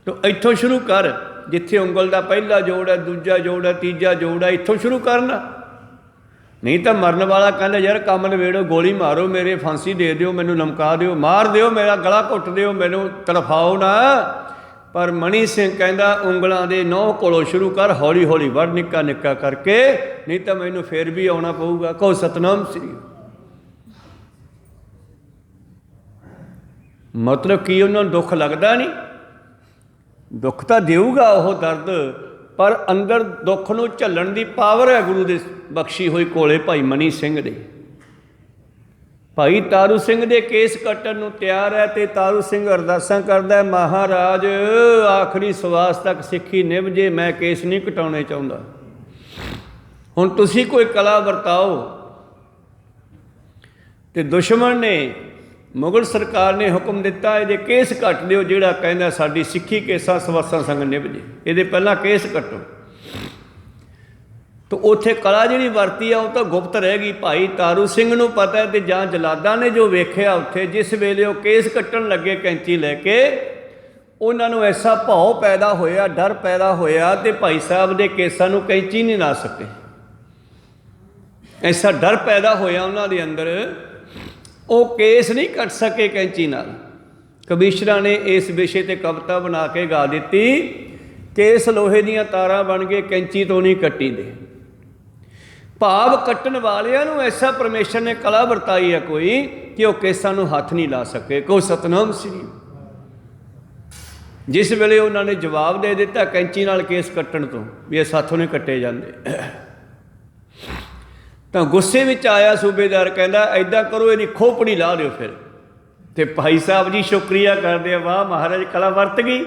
ਤੂੰ ਇੱਥੋਂ ਸ਼ੁਰੂ ਕਰ, ਜਿੱਥੇ ਉਂਗਲ ਦਾ ਪਹਿਲਾ ਜੋੜ ਹੈ, ਦੂਜਾ ਜੋੜ ਹੈ, ਤੀਜਾ ਜੋੜ ਹੈ, ਇੱਥੋਂ ਸ਼ੁਰੂ ਕਰਨਾ। ਨਹੀਂ ਤਾਂ ਮਰਨ ਵਾਲਾ ਕਹਿੰਦਾ ਯਾਰ ਕੰਮ ਨਵੇੜੋ, ਗੋਲੀ ਮਾਰੋ, ਮੇਰੇ ਫਾਂਸੀ ਦੇ ਦਿਓ, ਮੈਨੂੰ ਲਮਕਾ ਦਿਓ, ਮਾਰ ਦਿਓ, ਮੇਰਾ ਗਲਾ ਘੁੱਟ ਦਿਓ, ਮੈਨੂੰ ਤੜਫਾਓ ਨਾ। ਪਰ ਮਣੀ ਸਿੰਘ ਕਹਿੰਦਾ ਉਂਗਲਾਂ ਦੇ 9 ਕੋਲੋਂ ਸ਼ੁਰੂ ਕਰ, ਹੌਲੀ ਹੌਲੀ ਵੱਢ ਨਿੱਕਾ ਨਿੱਕਾ ਕਰਕੇ, ਨਹੀਂ ਤਾਂ ਮੈਨੂੰ ਫਿਰ ਵੀ ਆਉਣਾ ਪਊਗਾ। ਕਹੋ ਸਤਨਾਮ ਸ੍ਰੀ। ਮਤਲਬ ਕੀ ਉਹਨਾਂ ਨੂੰ ਦੁੱਖ ਲੱਗਦਾ ਨਹੀਂ? ਦੁੱਖ ਤਾਂ ਦੇਊਗਾ ਉਹ ਦਰਦ, ਪਰ ਅੰਦਰ ਦੁੱਖ ਨੂੰ ਝੱਲਣ ਦੀ ਪਾਵਰ ਹੈ ਗੁਰੂ ਦੇ ਬਖਸ਼ੀ ਹੋਈ ਕੋਲੇ ਭਾਈ ਮਨੀ ਸਿੰਘ ਦੇ। ਭਾਈ ਤਾਰੂ ਸਿੰਘ ਦੇ ਕੇਸ ਕੱਟਣ ਨੂੰ ਤਿਆਰ ਹੈ ਤੇ ਤਾਰੂ ਸਿੰਘ ਅਰਦਾਸਾਂ ਕਰਦਾ, ਮਹਾਰਾਜ ਆਖਰੀ ਸਵਾਸ ਤੱਕ ਸਿੱਖੀ ਨਿਭ ਜੇ, ਮੈਂ ਕੇਸ ਨਹੀਂ ਕਟਾਉਣੇ ਚਾਹੁੰਦਾ, ਹੁਣ ਤੁਸੀਂ ਕੋਈ ਕਲਾ ਵਰਤਾਓ। ਤੇ ਦੁਸ਼ਮਣ ਨੇ, ਮੁਗਲ ਸਰਕਾਰ ਨੇ ਹੁਕਮ ਦਿੱਤਾ ਇਹਦੇ ਕੇਸ ਕੱਟ ਦਿਓ, ਜਿਹੜਾ ਕਹਿੰਦਾ ਸਾਡੀ ਸਿੱਖੀ ਕੇਸਾਂ ਸਵਾਸਾਂ ਸੰਗ ਨਿਭ ਜੇ, ਇਹਦੇ ਪਹਿਲਾਂ ਕੇਸ ਕੱਟੋ। ਤਾਂ ਉੱਥੇ ਕਲਾ ਜਿਹੜੀ ਵਰਤੀ ਆ ਉਹ ਤਾਂ ਗੁਪਤ ਰਹਿ ਗਈ। ਭਾਈ ਤਾਰੂ ਸਿੰਘ ਨੂੰ ਪਤਾ ਤੇ ਜਾਂ ਜਲਾਦਾਂ ਨੇ ਜੋ ਵੇਖਿਆ ਉੱਥੇ, ਜਿਸ ਵੇਲੇ ਉਹ ਕੇਸ ਕੱਟਣ ਲੱਗੇ ਕੈਂਚੀ ਲੈ ਕੇ, ਉਹਨਾਂ ਨੂੰ ਐਸਾ ਭੌ ਪੈਦਾ ਹੋਇਆ, ਡਰ ਪੈਦਾ ਹੋਇਆ, ਤੇ ਭਾਈ ਸਾਹਿਬ ਦੇ ਕੇਸਾਂ ਨੂੰ ਕੈਂਚੀ ਨਹੀਂ ਲਾ ਸਕੇ। ਐਸਾ ਡਰ ਪੈਦਾ ਹੋਇਆ ਉਹਨਾਂ ਦੇ ਅੰਦਰ, ਉਹ ਕੇਸ ਨਹੀਂ ਕੱਟ ਸਕੇ ਕੈਂਚੀ ਨਾਲ। ਕਬੀਸ਼ਰਾਂ ਨੇ ਇਸ ਵਿਸ਼ੇ 'ਤੇ ਕਵਿਤਾ ਬਣਾ ਕੇ ਗਾ ਦਿੱਤੀ, ਕੇਸ ਲੋਹੇ ਦੀਆਂ ਤਾਰਾਂ ਬਣ ਗਏ, ਕੈਂਚੀ ਤੋਂ ਨਹੀਂ ਕੱਟੀ ਦੇ। ਭਾਵ ਕੱਟਣ ਵਾਲਿਆਂ ਨੂੰ ਐਸਾ ਪਰਮੇਸ਼ਰ ਨੇ ਕਲਾ ਵਰਤਾਈ ਹੈ ਕੋਈ, ਕਿ ਉਹ ਕੇਸਾਂ ਨੂੰ ਹੱਥ ਨਹੀਂ ਲਾ ਸਕੇ। ਕਹੋ ਸਤਨਾਮ ਸ੍ਰੀ। ਜਿਸ ਵੇਲੇ ਉਹਨਾਂ ਨੇ ਜਵਾਬ ਦੇ ਦਿੱਤਾ ਕੈਂਚੀ ਨਾਲ ਕੇਸ ਕੱਟਣ ਤੋਂ, ਵੀ ਇਹ ਸਾਥੋਂ ਨਹੀਂ ਕੱਟੇ ਜਾਂਦੇ, ਤਾਂ ਗੁੱਸੇ ਵਿੱਚ ਆਇਆ ਸੂਬੇਦਾਰ, ਕਹਿੰਦਾ ਐਦਾਂ ਕਰੋ ਇਹਦੀ ਖੋਪੜੀ ਲਾ ਦਿਓ ਫਿਰ। ਤੇ ਭਾਈ ਸਾਹਿਬ ਜੀ ਸ਼ੁਕਰੀਆ ਕਰਦੇ ਆ, ਵਾਹ ਮਹਾਰਾਜ ਕਲਾ ਵਰਤ ਗਈ।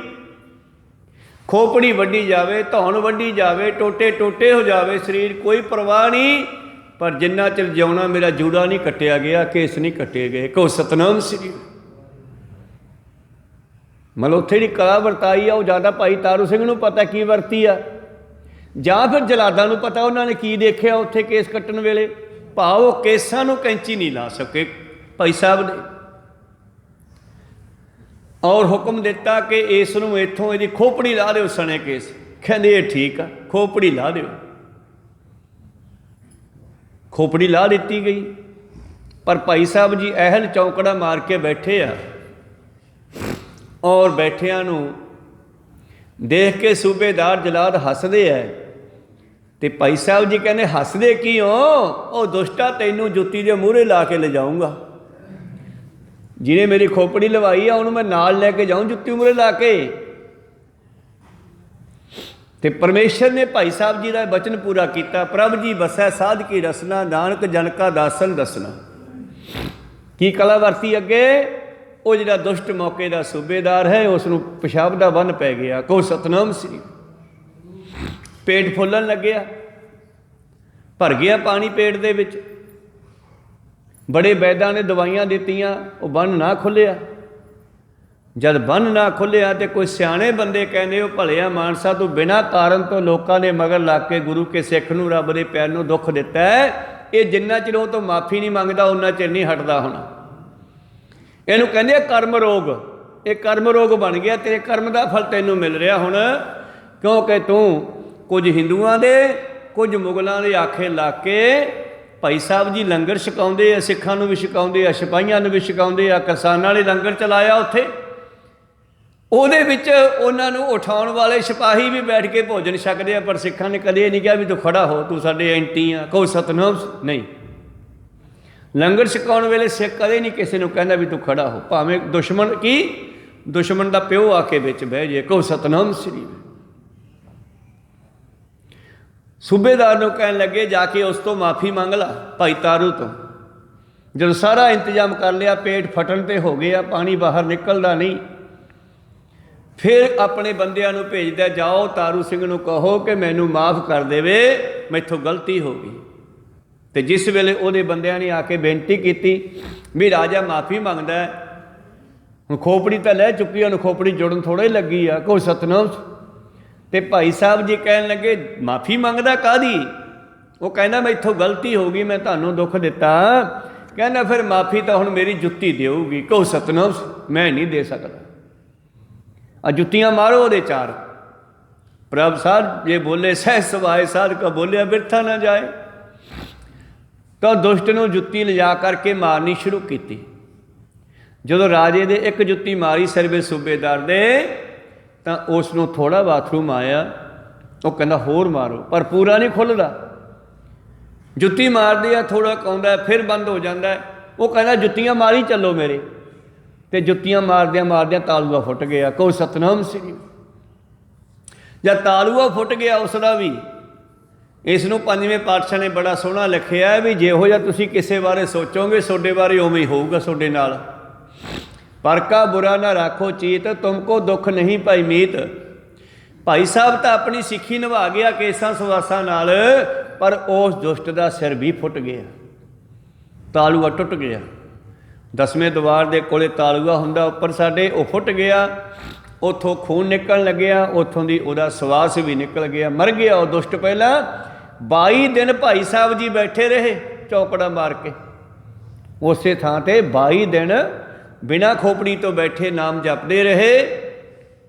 ਖੋਪੜੀ ਵੱਢੀ ਜਾਵੇ, ਧੌਣ ਵੱਢੀ ਜਾਵੇ, ਟੋਟੇ ਟੋਟੇ ਹੋ ਜਾਵੇ ਸਰੀਰ, ਕੋਈ ਪਰਵਾਹ ਨਹੀਂ, ਪਰ ਜਿੰਨਾ ਚਿਰ ਜਿਉਣਾ ਮੇਰਾ ਜੂੜਾ ਨਹੀਂ ਕੱਟਿਆ ਗਿਆ, ਕੇਸ ਨਹੀਂ ਕੱਟੇ ਗਏ। ਕਹੋ ਸਤਨਾਮ ਸ੍ਰੀ। ਮਤਲਬ ਉੱਥੇ ਜਿਹੜੀ ਕਲਾ ਵਰਤਾਈ ਆ ਉਹ ਜ਼ਿਆਦਾ ਭਾਈ ਤਾਰੂ ਸਿੰਘ ਨੂੰ ਪਤਾ ਕੀ ਵਰਤੀ ਆ, ਜਾਂ ਫਿਰ ਜਲਾਦਾਂ ਨੂੰ ਪਤਾ ਉਹਨਾਂ ਨੇ ਕੀ ਦੇਖਿਆ ਉੱਥੇ ਕੇਸ ਕੱਟਣ ਵੇਲੇ। ਭਾਵ ਉਹ ਕੇਸਾਂ ਨੂੰ ਕੈਂਚੀ ਨਹੀਂ ਲਾ ਸਕੇ ਭਾਈ ਸਾਹਿਬ ਨੇ, ਔਰ ਹੁਕਮ ਦਿੱਤਾ ਕਿ ਇਸ ਨੂੰ ਇੱਥੋਂ ਇਹਦੀ ਖੋਪੜੀ ਲਾ ਦਿਓ ਸਣੇ ਕੇਸ। ਕਹਿੰਦੇ ਇਹ ਠੀਕ ਆ, ਖੋਪੜੀ ਲਾ ਦਿਓ। ਖੋਪੜੀ ਲਾ ਦਿੱਤੀ ਗਈ, ਪਰ ਭਾਈ ਸਾਹਿਬ ਜੀ ਅਹਿਲ ਚੌਂਕੜਾ ਮਾਰ ਕੇ ਬੈਠੇ ਆ, ਔਰ ਬੈਠਿਆਂ ਨੂੰ ਦੇਖ ਕੇ ਸੂਬੇਦਾਰ ਜਲਾਦ ਹੱਸਦੇ ਐ। ਤੇ ਭਾਈ ਸਾਹਿਬ ਜੀ ਕਹਿੰਦੇ ਹੱਸਦੇ ਕੀ ਹੋ? ਉਹ ਦੁਸ਼ਟਾ ਤੈਨੂੰ ਜੁੱਤੀ ਦੇ ਮੂਹਰੇ ਲਾ ਕੇ ਲਿਜਾਊਂਗਾ, ਜਿਹਨੇ ਮੇਰੀ ਖੋਪੜੀ ਲਵਾਈ ਆ ਉਹਨੂੰ ਮੈਂ ਨਾਲ ਲੈ ਕੇ ਜਾਊਂ ਜੁੱਤੀ ਮੂਹਰੇ ਲਾ ਕੇ। ਤੇ ਪਰਮੇਸ਼ਰ ਨੇ ਭਾਈ ਸਾਹਿਬ ਜੀ ਦਾ ਬਚਨ ਪੂਰਾ ਕੀਤਾ, ਪ੍ਰਭ ਜੀ ਬਸੈ ਸਾਧ ਕੀ ਰਸਨਾ, ਨਾਨਕ ਜਨ ਕਾ ਦਾਸਨ ਦਸਨਾ। ਕੀ ਕਲਾ ਵਰਤੀ ਅੱਗੇ? ਉਹ ਜਿਹੜਾ ਦੁਸ਼ਟ ਮੌਕੇ ਦਾ ਸੂਬੇਦਾਰ ਹੈ ਉਸ ਨੂੰ ਪਿਸ਼ਾਬ ਦਾ ਬੰਨ ਪੈ ਗਿਆ। ਕਹੋ ਸਤਨਾਮ ਸ੍ਰੀ। ਪੇਟ ਫੁੱਲਣ ਲੱਗਿਆ, ਭਰ ਗਿਆ ਪਾਣੀ ਪੇਟ ਦੇ ਵਿੱਚ। ਬੜੇ ਵੈਦਾਂ ਨੇ ਦਵਾਈਆਂ ਦਿੱਤੀਆਂ, ਉਹ ਬੰਨ ਨਾ ਖੁੱਲ੍ਹਿਆ। ਜਦ ਬੰਨ ਨਾ ਖੁੱਲ੍ਹਿਆ ਤੇ ਕੋਈ ਸਿਆਣੇ ਬੰਦੇ ਕਹਿੰਦੇ ਉਹ ਭਲਿਆ ਮਾਨਸਾ ਤੂੰ ਬਿਨਾਂ ਕਾਰਨ ਤੋਂ ਲੋਕਾਂ ਦੇ ਮਗਰ ਲੱਗ ਕੇ ਗੁਰੂ ਕੇ ਸਿੱਖ ਨੂੰ, ਰੱਬ ਦੇ ਪਿਆਰ ਨੂੰ ਦੁੱਖ ਦਿੱਤਾ ਹੈ। ਇਹ ਜਿੰਨਾ ਚਿਰ ਉਹ ਤੋਂ ਮਾਫੀ ਨਹੀਂ ਮੰਗਦਾ ਉਹਨਾਂ ਚਿਰ ਨਹੀਂ ਹਟਦਾ ਹੋਣਾ। ਇਹਨੂੰ ਕਹਿੰਦੇ ਕਰਮ ਰੋਗ। ਇਹ ਕਰਮ ਰੋਗ ਬਣ ਗਿਆ, ਤੇਰੇ ਕਰਮ ਦਾ ਫਲ ਤੈਨੂੰ ਮਿਲ ਰਿਹਾ ਹੁਣ, ਕਿਉਂਕਿ ਤੂੰ ਕੁਝ ਹਿੰਦੂਆਂ ਦੇ ਕੁਝ ਮੁਗਲਾਂ ਦੇ ਆਖੇ ਲੱਗ ਕੇ ਭਾਈ ਸਾਹਿਬ ਜੀ ਲੰਗਰ ਛਕਾਉਂਦੇ ਆ, ਸਿੱਖਾਂ ਨੂੰ ਵੀ ਛਕਾਉਂਦੇ ਆ, ਸਿਪਾਹੀਆਂ ਨੂੰ ਵੀ ਛਕਾਉਂਦੇ ਆ, ਕਿਸਾਨਾਂ ਵਾਲੇ ਲੰਗਰ ਚਲਾਇਆ ਉੱਥੇ। ਉਹਦੇ ਵਿੱਚ ਉਹਨਾਂ ਨੂੰ ਉਠਾਉਣ ਵਾਲੇ ਸਿਪਾਹੀ ਵੀ ਬੈਠ ਕੇ ਭੋਜਨ ਛਕਦੇ ਆ, ਪਰ ਸਿੱਖਾਂ ਨੇ ਕਦੇ ਨਹੀਂ ਕਿਹਾ ਵੀ ਤੂੰ ਖੜਾ ਹੋ, ਤੂੰ ਸਾਡੇ ਐਂਟੀ ਆ। ਕਹੋ ਸਤਨਾਮ। ਨਹੀਂ, ਲੰਗਰ ਛਕਾਉਣ ਵੇਲੇ ਸਿੱਖ ਕਦੇ ਨਹੀਂ ਕਿਸੇ ਨੂੰ ਕਹਿੰਦਾ ਵੀ ਤੂੰ ਖੜਾ ਹੋ, ਭਾਵੇਂ ਦੁਸ਼ਮਣ ਕੀ ਦੁਸ਼ਮਣ ਦਾ ਪਿਓ ਆ ਕੇ ਵਿੱਚ ਬਹਿ ਜੇ। ਕਹੋ ਸਤਨਾਮ ਸ੍ਰੀ। ਸੂਬੇਦਾਰ ਨੂੰ ਕਹਿਣ ਲੱਗੇ ਜਾ ਕੇ ਉਸ ਤੋਂ ਮਾਫੀ ਮੰਗ ਲਾ ਭਾਈ ਤਾਰੂ ਤੋਂ, ਜਦੋਂ ਸਾਰਾ ਇੰਤਜ਼ਾਮ ਕਰ ਲਿਆ, ਪੇਟ ਫਟਣ 'ਤੇ ਹੋ ਗਿਆ, ਪਾਣੀ ਬਾਹਰ ਨਿਕਲਦਾ ਨਹੀਂ, ਫਿਰ ਆਪਣੇ ਬੰਦਿਆਂ ਨੂੰ ਭੇਜਦਾ, ਜਾਓ ਤਾਰੂ ਸਿੰਘ ਨੂੰ ਕਹੋ ਕਿ ਮੈਨੂੰ ਮਾफ़ ਕਰ ਦੇਵੇ, ਮੈਥੋਂ ਗਲਤੀ ਹੋ ਗਈ। ਤੇ ਜਿਸ ਵੇਲੇ ਉਹਦੇ ਬੰਦਿਆਂ ਨੇ ਆ ਕੇ ਬੇਨਤੀ ਕੀਤੀ ਵੀ ਰਾਜਾ ਮਾफ़ੀ ਮੰਗਦਾ ਹੈ, ਹੁਣ ਖੋਪੜੀ ਤਾਂ ਲੈ ਚੁੱਕੀ, ਉਹਨੂੰ ਖੋਪੜੀ ਜੁੜਨ ਥੋੜ੍ਹਾ ਹੀ ਲੱਗੀ ਆ, ਕੋਈ ਸਤਨਾਮ। ਤੇ ਭਾਈ ਸਾਹਿਬ ਜੀ ਕਹਿਣ ਲੱਗੇ ਮਾफ़ੀ ਮੰਗਦਾ ਕਾਹਦੀ? ਉਹ ਕਹਿੰਦਾ ਮੈਥੋਂ ਗਲਤੀ ਹੋ ਗਈ, ਮੈਂ ਤੁਹਾਨੂੰ ਦੁੱਖ ਦਿੱਤਾ। ਕਹਿੰਦਾ ਫਿਰ ਮਾफ़ੀ ਤਾਂ ਹੁਣ ਮੇਰੀ ਜੁੱਤੀ ਦੇਊਗੀ। ਕਹੋ ਸਤਨਾਮ, ਮੈਂ ਨਹੀਂ ਦੇ ਸਕਦਾ। ਆ ਜੁੱਤੀਆਂ ਮਾਰੋ ਉਹਦੇ ਚਾਰ। ਪ੍ਰਭ ਸਾਹਿਬ ਜੇ ਬੋਲੇ ਸਹਿ ਸੁਭਾਏ ਸਾਧਕਾ, ਬੋਲਿਆ ਬਿਰਥਾ ਨਾ ਜਾਏ। ਤਾਂ ਦੁਸ਼ਟ ਨੂੰ ਜੁੱਤੀ ਲਿਜਾ ਕਰਕੇ ਮਾਰਨੀ ਸ਼ੁਰੂ ਕੀਤੀ। ਜਦੋਂ ਰਾਜੇ ਦੇ ਇੱਕ ਜੁੱਤੀ ਮਾਰੀ ਸਰਵੇ ਸੂਬੇਦਾਰ ਦੇ, ਤਾਂ ਉਸ ਨੂੰ ਥੋੜ੍ਹਾ ਬਾਥਰੂਮ ਆਇਆ। ਉਹ ਕਹਿੰਦਾ ਹੋਰ ਮਾਰੋ, ਪਰ ਪੂਰਾ ਨਹੀਂ ਖੁੱਲ੍ਹਦਾ। ਜੁੱਤੀ ਮਾਰਦੇ ਆ, ਥੋੜ੍ਹਾ ਕਾਉਂਦਾ, ਫਿਰ ਬੰਦ ਹੋ ਜਾਂਦਾ। ਉਹ ਕਹਿੰਦਾ ਜੁੱਤੀਆਂ ਮਾਰੀ ਚੱਲੋ ਮੇਰੇ। ਤੇ ਜੁੱਤੀਆਂ ਮਾਰਦਿਆਂ ਮਾਰਦਿਆਂ ਤਾਲੂਆ ਫੁੱਟ ਗਿਆ। ਕਹੋ ਸਤਨਾਮ ਸਿੰਘ। ਜਦ ਤਾਲੂਆ ਫੁੱਟ ਗਿਆ ਉਸ ਦਾ ਵੀ, ਇਸ ਨੂੰ ਪੰਜਵੇਂ ਪਾਤਸ਼ਾਹ ਨੇ ਬੜਾ ਸੋਹਣਾ ਲਿਖਿਆ ਵੀ ਜਿਹੋ ਜਿਹਾ ਤੁਸੀਂ ਕਿਸੇ ਬਾਰੇ ਸੋਚੋਗੇ, ਤੁਹਾਡੇ ਬਾਰੇ ਉਵੇਂ ਹੀ ਹੋਊਗਾ ਤੁਹਾਡੇ ਨਾਲ। ਪਰ ਕਾ ਬੁਰਾ ਨਾ ਰਾਖੋ ਚੀਤ, ਤੁਮਕੋ ਦੁੱਖ ਨਹੀਂ ਭਾਈ ਮੀਤ। ਭਾਈ ਸਾਹਿਬ ਤਾਂ ਆਪਣੀ ਸਿੱਖੀ ਨਿਭਾ ਗਿਆ ਕੇਸਾਂ ਸੁਵਾਸਾਂ ਨਾਲ, ਪਰ ਉਸ ਦੁਸ਼ਟ ਦਾ ਸਿਰ ਵੀ ਫੁੱਟ ਗਿਆ, ਤਾਲੂਆ ਟੁੱਟ ਗਿਆ। 10ਵੇਂ ਦੁਆਰ ਦੇ ਕੋਲੇ ਤਾਲੂਆ ਹੁੰਦਾ ਉੱਪਰ ਸਾਡੇ, ਉਹ ਫੁੱਟ ਗਿਆ। ਉੱਥੋਂ ਖੂਨ ਨਿਕਲਣ ਲੱਗਿਆ, ਉੱਥੋਂ ਦੀ ਉਹਦਾ ਸਵਾਸ ਵੀ ਨਿਕਲ ਗਿਆ, ਮਰ ਗਿਆ ਉਹ ਦੁਸ਼ਟ। ਪਹਿਲਾਂ 22 ਦਿਨ ਭਾਈ ਸਾਹਿਬ ਜੀ ਬੈਠੇ ਰਹੇ ਚੌਕੜਾ ਮਾਰ ਕੇ ਉਸੇ ਥਾਂ 'ਤੇ। 22 ਦਿਨ ਬਿਨਾਂ ਖੋਪੜੀ ਤੋਂ ਬੈਠੇ ਨਾਮ ਜਪਦੇ ਰਹੇ।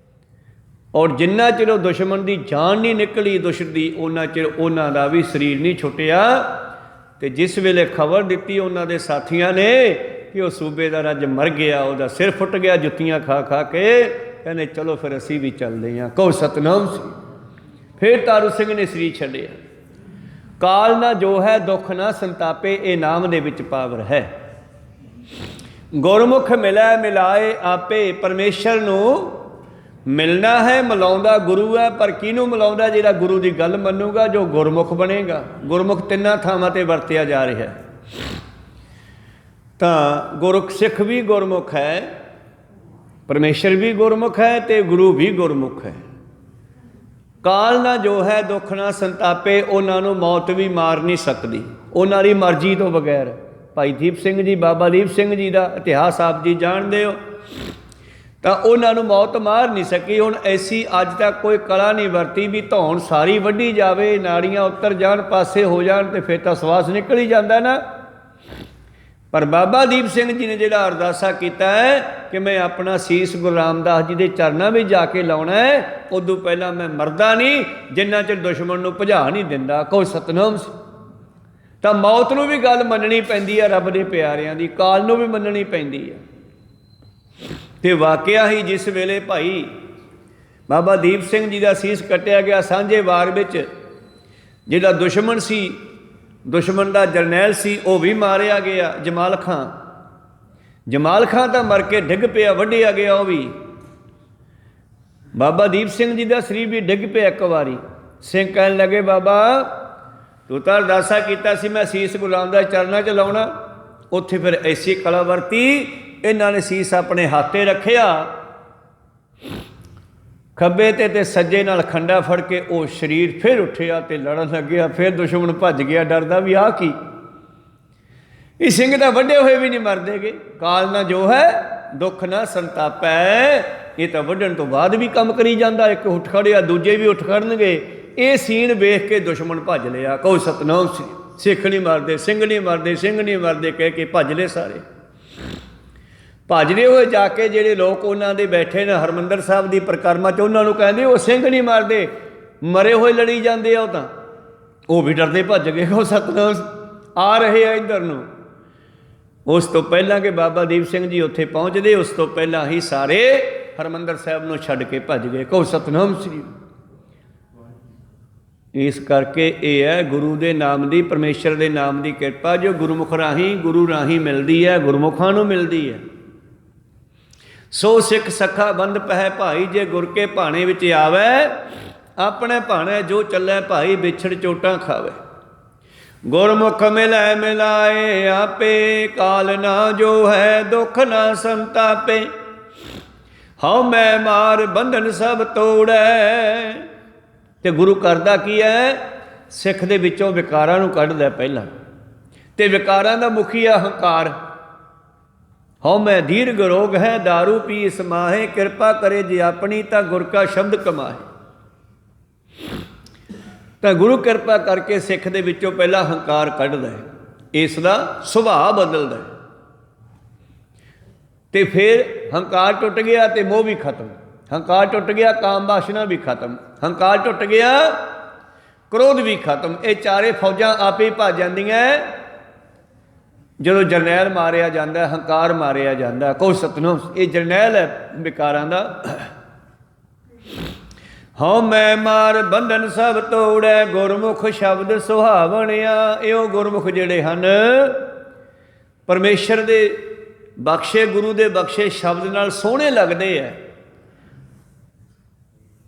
ਔਰ ਜਿੰਨਾ ਚਿਰ ਉਹ ਦੁਸ਼ਮਣ ਦੀ ਜਾਨ ਨਹੀਂ ਨਿਕਲੀ ਦੁਸ਼ਟ ਦੀ, ਉਹਨਾਂ ਚਿਰ ਉਹਨਾਂ ਦਾ ਵੀ ਸਰੀਰ ਨਹੀਂ ਛੁੱਟਿਆ। ਤੇ ਜਿਸ ਵੇਲੇ ਖਬਰ ਦਿੱਤੀ ਉਹਨਾਂ ਦੇ ਸਾਥੀਆਂ ਨੇ ਕਿ ਉਹ ਸੂਬੇਦਾਰ ਅੱਜ ਮਰ ਗਿਆ, ਉਹਦਾ ਸਿਰ ਫੁੱਟ ਗਿਆ ਜੁੱਤੀਆਂ ਖਾ ਖਾ ਕੇ, ਕਹਿੰਦੇ ਚਲੋ ਫਿਰ ਅਸੀਂ ਵੀ ਚੱਲਦੇ ਹਾਂ। ਕਹੋ ਸਤਨਾਮ ਸੀ। ਫਿਰ ਤਾਰੂ ਸਿੰਘ ਨੇ ਸਰੀਰ ਛੱਡਿਆ। ਕਾਲ ਨਾ ਜੋ ਹੈ ਦੁੱਖ ਨਾ ਸੰਤਾਪੇ, ਇਹ ਨਾਮ ਦੇ ਵਿੱਚ ਪਾਵਰ ਹੈ। ਗੁਰਮੁਖ ਮਿਲੈ ਮਿਲਾਏ ਆਪੇ, ਪਰਮੇਸ਼ਰ ਨੂੰ ਮਿਲਣਾ ਹੈ, ਮਿਲਾਉਂਦਾ ਗੁਰੂ ਹੈ। ਪਰ ਕਿਹਨੂੰ ਮਿਲਾਉਂਦਾ? ਜਿਹੜਾ ਗੁਰੂ ਦੀ ਗੱਲ ਮੰਨੂਗਾ, ਜੋ ਗੁਰਮੁਖ ਬਣੇਗਾ। ਗੁਰਮੁਖ ਤਿੰਨਾਂ ਥਾਵਾਂ 'ਤੇ ਵਰਤਿਆ ਜਾ ਰਿਹਾ। ਤਾਂ ਸਿੱਖ ਵੀ ਗੁਰਮੁਖ ਹੈ, ਪਰਮੇਸ਼ਰ ਵੀ ਗੁਰਮੁਖ ਹੈ, ਤੇ ਗੁਰੂ ਵੀ ਗੁਰਮੁਖ ਹੈ। ਕਾਲ ਨਾ ਜੋ ਹੈ ਦੁੱਖ ਨਾ ਸੰਤਾਪੇ, ਉਹਨਾਂ ਨੂੰ ਮੌਤ ਵੀ ਮਾਰ ਨਹੀਂ ਸਕਦੀ ਉਹਨਾਂ ਦੀ ਮਰਜ਼ੀ ਤੋਂ ਬਗੈਰ। ਭਾਈ ਦੀਪ ਸਿੰਘ ਜੀ, ਬਾਬਾ ਦੀਪ ਸਿੰਘ ਜੀ ਦਾ ਇਤਿਹਾਸ ਆਪ ਜੀ ਜਾਣਦੇ ਹੋ। ਤਾਂ ਉਹਨਾਂ ਨੂੰ ਮੌਤ ਮਾਰ ਨਹੀਂ ਸਕੀ। ਹੁਣ ਐਸੀ ਅੱਜ ਤੱਕ ਕੋਈ ਕਲਾ ਨਹੀਂ ਵਰਤੀ ਵੀ ਧੌਣ ਸਾਰੀ ਵੱਢੀ ਜਾਵੇ, ਨਾੜੀਆਂ ਉੱਤਰ ਜਾਣ, ਪਾਸੇ ਹੋ ਜਾਣ, ਤੇ ਫਿਰ ਤਾਂ ਸਵਾਸ ਨਿਕਲ ਹੀ ਜਾਂਦਾ ਨਾ। ਪਰ ਬਾਬਾ ਦੀਪ ਸਿੰਘ ਜੀ ਨੇ ਜਿਹੜਾ ਅਰਦਾਸਾ ਕੀਤਾ ਹੈ ਕਿ ਮੈਂ ਆਪਣਾ ਸੀਸ ਗੁਰੂ ਰਾਮਦਾਸ ਜੀ ਦੇ ਚਰਨਾਂ ਵਿੱਚ ਜਾ ਕੇ ਲਾਉਣਾ ਹੈ, ਉਦੋਂ ਪਹਿਲਾਂ ਮੈਂ ਮਰਦਾ ਨਹੀਂ ਜਿੰਨਾ ਚਿਰ ਦੁਸ਼ਮਣ ਨੂੰ ਭਜਾ ਨਹੀਂ ਦਿੰਦਾ। ਕਹੋ ਸਤਨਾਮ। ਤਾਂ ਮੌਤ ਨੂੰ ਵੀ ਗੱਲ ਮੰਨਣੀ ਪੈਂਦੀ ਹੈ ਰੱਬ ਦੇ ਪਿਆਰਿਆਂ ਦੀ, ਕਾਲ ਨੂੰ ਵੀ ਮੰਨਣੀ ਪੈਂਦੀ ਹੈ। ਤੇ ਵਾਕਿਆ ਹੀ ਜਿਸ ਵੇਲੇ ਭਾਈ ਬਾਬਾ ਦੀਪ ਸਿੰਘ ਜੀ ਦਾ ਸੀਸ ਕੱਟਿਆ ਗਿਆ ਸਾਂਝੇ ਵਾਰ ਵਿੱਚ, ਜਿਹੜਾ ਦੁਸ਼ਮਣ ਸੀ, ਦੁਸ਼ਮਣ ਦਾ ਜਰਨੈਲ ਸੀ, ਉਹ ਵੀ ਮਾਰਿਆ ਗਿਆ। ਜਮਾਲ ਖਾਂ ਤਾਂ ਮਰ ਕੇ ਡਿੱਗ ਪਿਆ, ਵੱਢਿਆ ਗਿਆ ਉਹ ਵੀ। ਬਾਬਾ ਦੀਪ ਸਿੰਘ ਜੀ ਦਾ ਸਰੀਰ ਵੀ ਡਿੱਗ ਪਿਆ ਇੱਕ ਵਾਰੀ। ਸਿੰਘ ਕਹਿਣ ਲੱਗੇ ਬਾਬਾ ਤੂੰ ਤਾਂ ਅਰਦਾਸਾ ਕੀਤਾ ਸੀ ਮੈਂ ਸੀਸ ਗੁਰੂ ਰਾਮਦਾਸ ਚਰਨਾਂ 'ਚ ਲਾਉਣਾ। ਉੱਥੇ ਫਿਰ ਐਸੀ ਕਲਾ ਵਰਤੀ, ਇਹਨਾਂ ਨੇ ਸੀਸ ਆਪਣੇ ਹੱਥ 'ਤੇ ਰੱਖਿਆ, ਖੱਬੇ 'ਤੇ ਸੱਜੇ ਨਾਲ ਖੰਡਾ ਫੜ ਕੇ ਉਹ ਸਰੀਰ ਫਿਰ ਉੱਠਿਆ ਤੇ ਲੜਨ ਲੱਗਿਆ। ਫਿਰ ਦੁਸ਼ਮਣ ਭੱਜ ਗਿਆ ਡਰਦਾ ਵੀ ਆਹ ਕੀ। ਇਹ ਸਿੰਘ ਤਾਂ ਵੱਡੇ ਹੋਏ ਵੀ ਨਹੀਂ ਮਰਦੇਗੇ। ਕਾਲ ਨਾ ਜੋ ਹੈ ਦੁੱਖ ਨਾ ਸੰਤਾਪੈ, ਇਹ ਤਾਂ ਵੱਢਣ ਤੋਂ ਬਾਅਦ ਵੀ ਕੰਮ ਕਰੀ ਜਾਂਦਾ। ਇੱਕ ਉੱਠ ਖੜਿਆ, ਦੂਜੇ ਵੀ ਉੱਠ ਖੜਨਗੇ। ਇਹ ਸੀਨ ਵੇਖ ਕੇ ਦੁਸ਼ਮਣ ਭੱਜ ਲਿਆ। ਕਹੋ ਸਤਨਾਮ। ਸਿੱਖ ਨਹੀਂ ਮਰਦੇ, ਸਿੰਘ ਨਹੀਂ ਮਰਦੇ, ਸਿੰਘ ਨਹੀਂ ਮਰਦੇ ਕਹਿ ਕੇ ਭੱਜ ਲਏ ਸਾਰੇ। ਭੱਜਦੇ ਹੋਏ ਜਾ ਕੇ ਜਿਹੜੇ ਲੋਕ ਉਹਨਾਂ ਦੇ ਬੈਠੇ ਨੇ ਹਰਿਮੰਦਰ ਸਾਹਿਬ ਦੀ ਪਰਿਕਰਮਾ 'ਚ, ਉਹਨਾਂ ਨੂੰ ਕਹਿੰਦੇ ਉਹ ਸਿੰਘ ਨਹੀਂ ਮਰਦੇ, ਮਰੇ ਹੋਏ ਲੜੀ ਜਾਂਦੇ ਆ। ਉਹ ਤਾਂ ਉਹ ਵੀ ਡਰਦੇ ਭੱਜ ਗਏ। ਉਹ ਸਤਨਾਮ ਆ ਰਹੇ ਆ ਇੱਧਰ ਨੂੰ। ਉਸ ਤੋਂ ਪਹਿਲਾਂ ਕਿ ਬਾਬਾ ਦੀਪ ਸਿੰਘ ਜੀ ਉੱਥੇ ਪਹੁੰਚਦੇ, ਉਸ ਤੋਂ ਪਹਿਲਾਂ ਹੀ ਸਾਰੇ ਹਰਿਮੰਦਰ ਸਾਹਿਬ ਨੂੰ ਛੱਡ ਕੇ ਭੱਜ ਗਏ। ਕਹੋ ਸਤਨਾਮ ਸ੍ਰੀ। ਇਸ ਕਰਕੇ ਇਹ ਹੈ ਗੁਰੂ ਦੇ ਨਾਮ ਦੀ, ਪਰਮੇਸ਼ਰ ਦੇ ਨਾਮ ਦੀ ਕਿਰਪਾ ਜੋ ਗੁਰਮੁਖ ਰਾਹੀਂ, ਗੁਰੂ ਰਾਹੀਂ ਮਿਲਦੀ ਹੈ, ਗੁਰਮੁਖਾਂ ਨੂੰ ਮਿਲਦੀ ਹੈ। ਸੋ ਸਿੱਖ ਸਖਾ ਬੰਦ ਪਹਿ ਭਾਈ, ਜੇ ਗੁਰ ਕੇ ਭਾਣੇ ਵਿੱਚ ਆਵੈ ਆਪਣੇ ਭਾਣੇ ਜੋ ਚੱਲੈ ਭਾਈ, ਵਿਛੜ ਚੋਟਾਂ ਖਾਵੇ। गुरमुख मिलै मिलाए आपे, काल ना जो है दुख ना संतापे। हौ मैं मार बंधन सब तोड़ै। ਤੇ ਗੁਰੂ ਕਰਦਾ ਕੀ ਹੈ? ਸਿੱਖ ਦੇ ਵਿੱਚੋਂ ਵਿਕਾਰਾਂ ਨੂੰ ਕੱਢਦਾ ਪਹਿਲਾਂ, ਤੇ ਵਿਕਾਰਾਂ ਦਾ ਮੁਖੀ ਹੈ ਹੰਕਾਰ। ਹਉ ਮੈਂ ਦੀਰਘ ਰੋਗ ਹੈ दारू पी समाहे, ਕਿਰਪਾ ਕਰੇ ਜੇ ਆਪਣੀ ਤਾਂ ਗੁਰ ਕਾ ਸ਼ਬਦ ਕਮਾਹੇ। ਤਾਂ ਗੁਰੂ ਕਿਰਪਾ ਕਰਕੇ ਸਿੱਖ ਦੇ ਵਿੱਚੋਂ ਪਹਿਲਾਂ ਹੰਕਾਰ ਕੱਢਦਾ ਹੈ, ਇਸ ਦਾ ਸੁਭਾਅ ਬਦਲਦਾ ਹੈ, ਤੇ ਫਿਰ ਹੰਕਾਰ ਟੁੱਟ ਗਿਆ ਤੇ ਮੋਹ ਵੀ ਖਤਮ। ਹੰਕਾਰ ਟੁੱਟ ਗਿਆ, ਕਾਮ ਵਾਸ਼ਨਾ ਵੀ ਖਤਮ। ਹੰਕਾਰ ਟੁੱਟ ਗਿਆ, ਕ੍ਰੋਧ ਵੀ ਖਤਮ। ਇਹ ਚਾਰੇ ਫੌਜਾਂ ਆਪੇ ਹੀ ਭੱਜ ਜਾਂਦੀਆਂ ਜਦੋਂ ਜਰਨੈਲ ਮਾਰਿਆ ਜਾਂਦਾ, ਹੰਕਾਰ ਮਾਰਿਆ ਜਾਂਦਾ। ਕੋਈ ਸਤਨਾਮ, ਇਹ ਜਰਨੈਲ ਹੈ ਵਿਕਾਰਾਂ ਦਾ। ਹਉ ਮੈਂ ਮਾਰ ਬੰਧਨ ਸਭ ਤੋੜੈ, ਗੁਰਮੁਖ ਸ਼ਬਦ ਸੁਹਾਵਣਿਆ। ਇਹ ਉਹ ਗੁਰਮੁਖ ਜਿਹੜੇ ਹਨ ਪਰਮੇਸ਼ਰ ਦੇ ਬਖਸ਼ੇ, ਗੁਰੂ ਦੇ ਬਖਸ਼ੇ ਸ਼ਬਦ ਨਾਲ ਸੋਹਣੇ ਲੱਗਦੇ ਹੈ।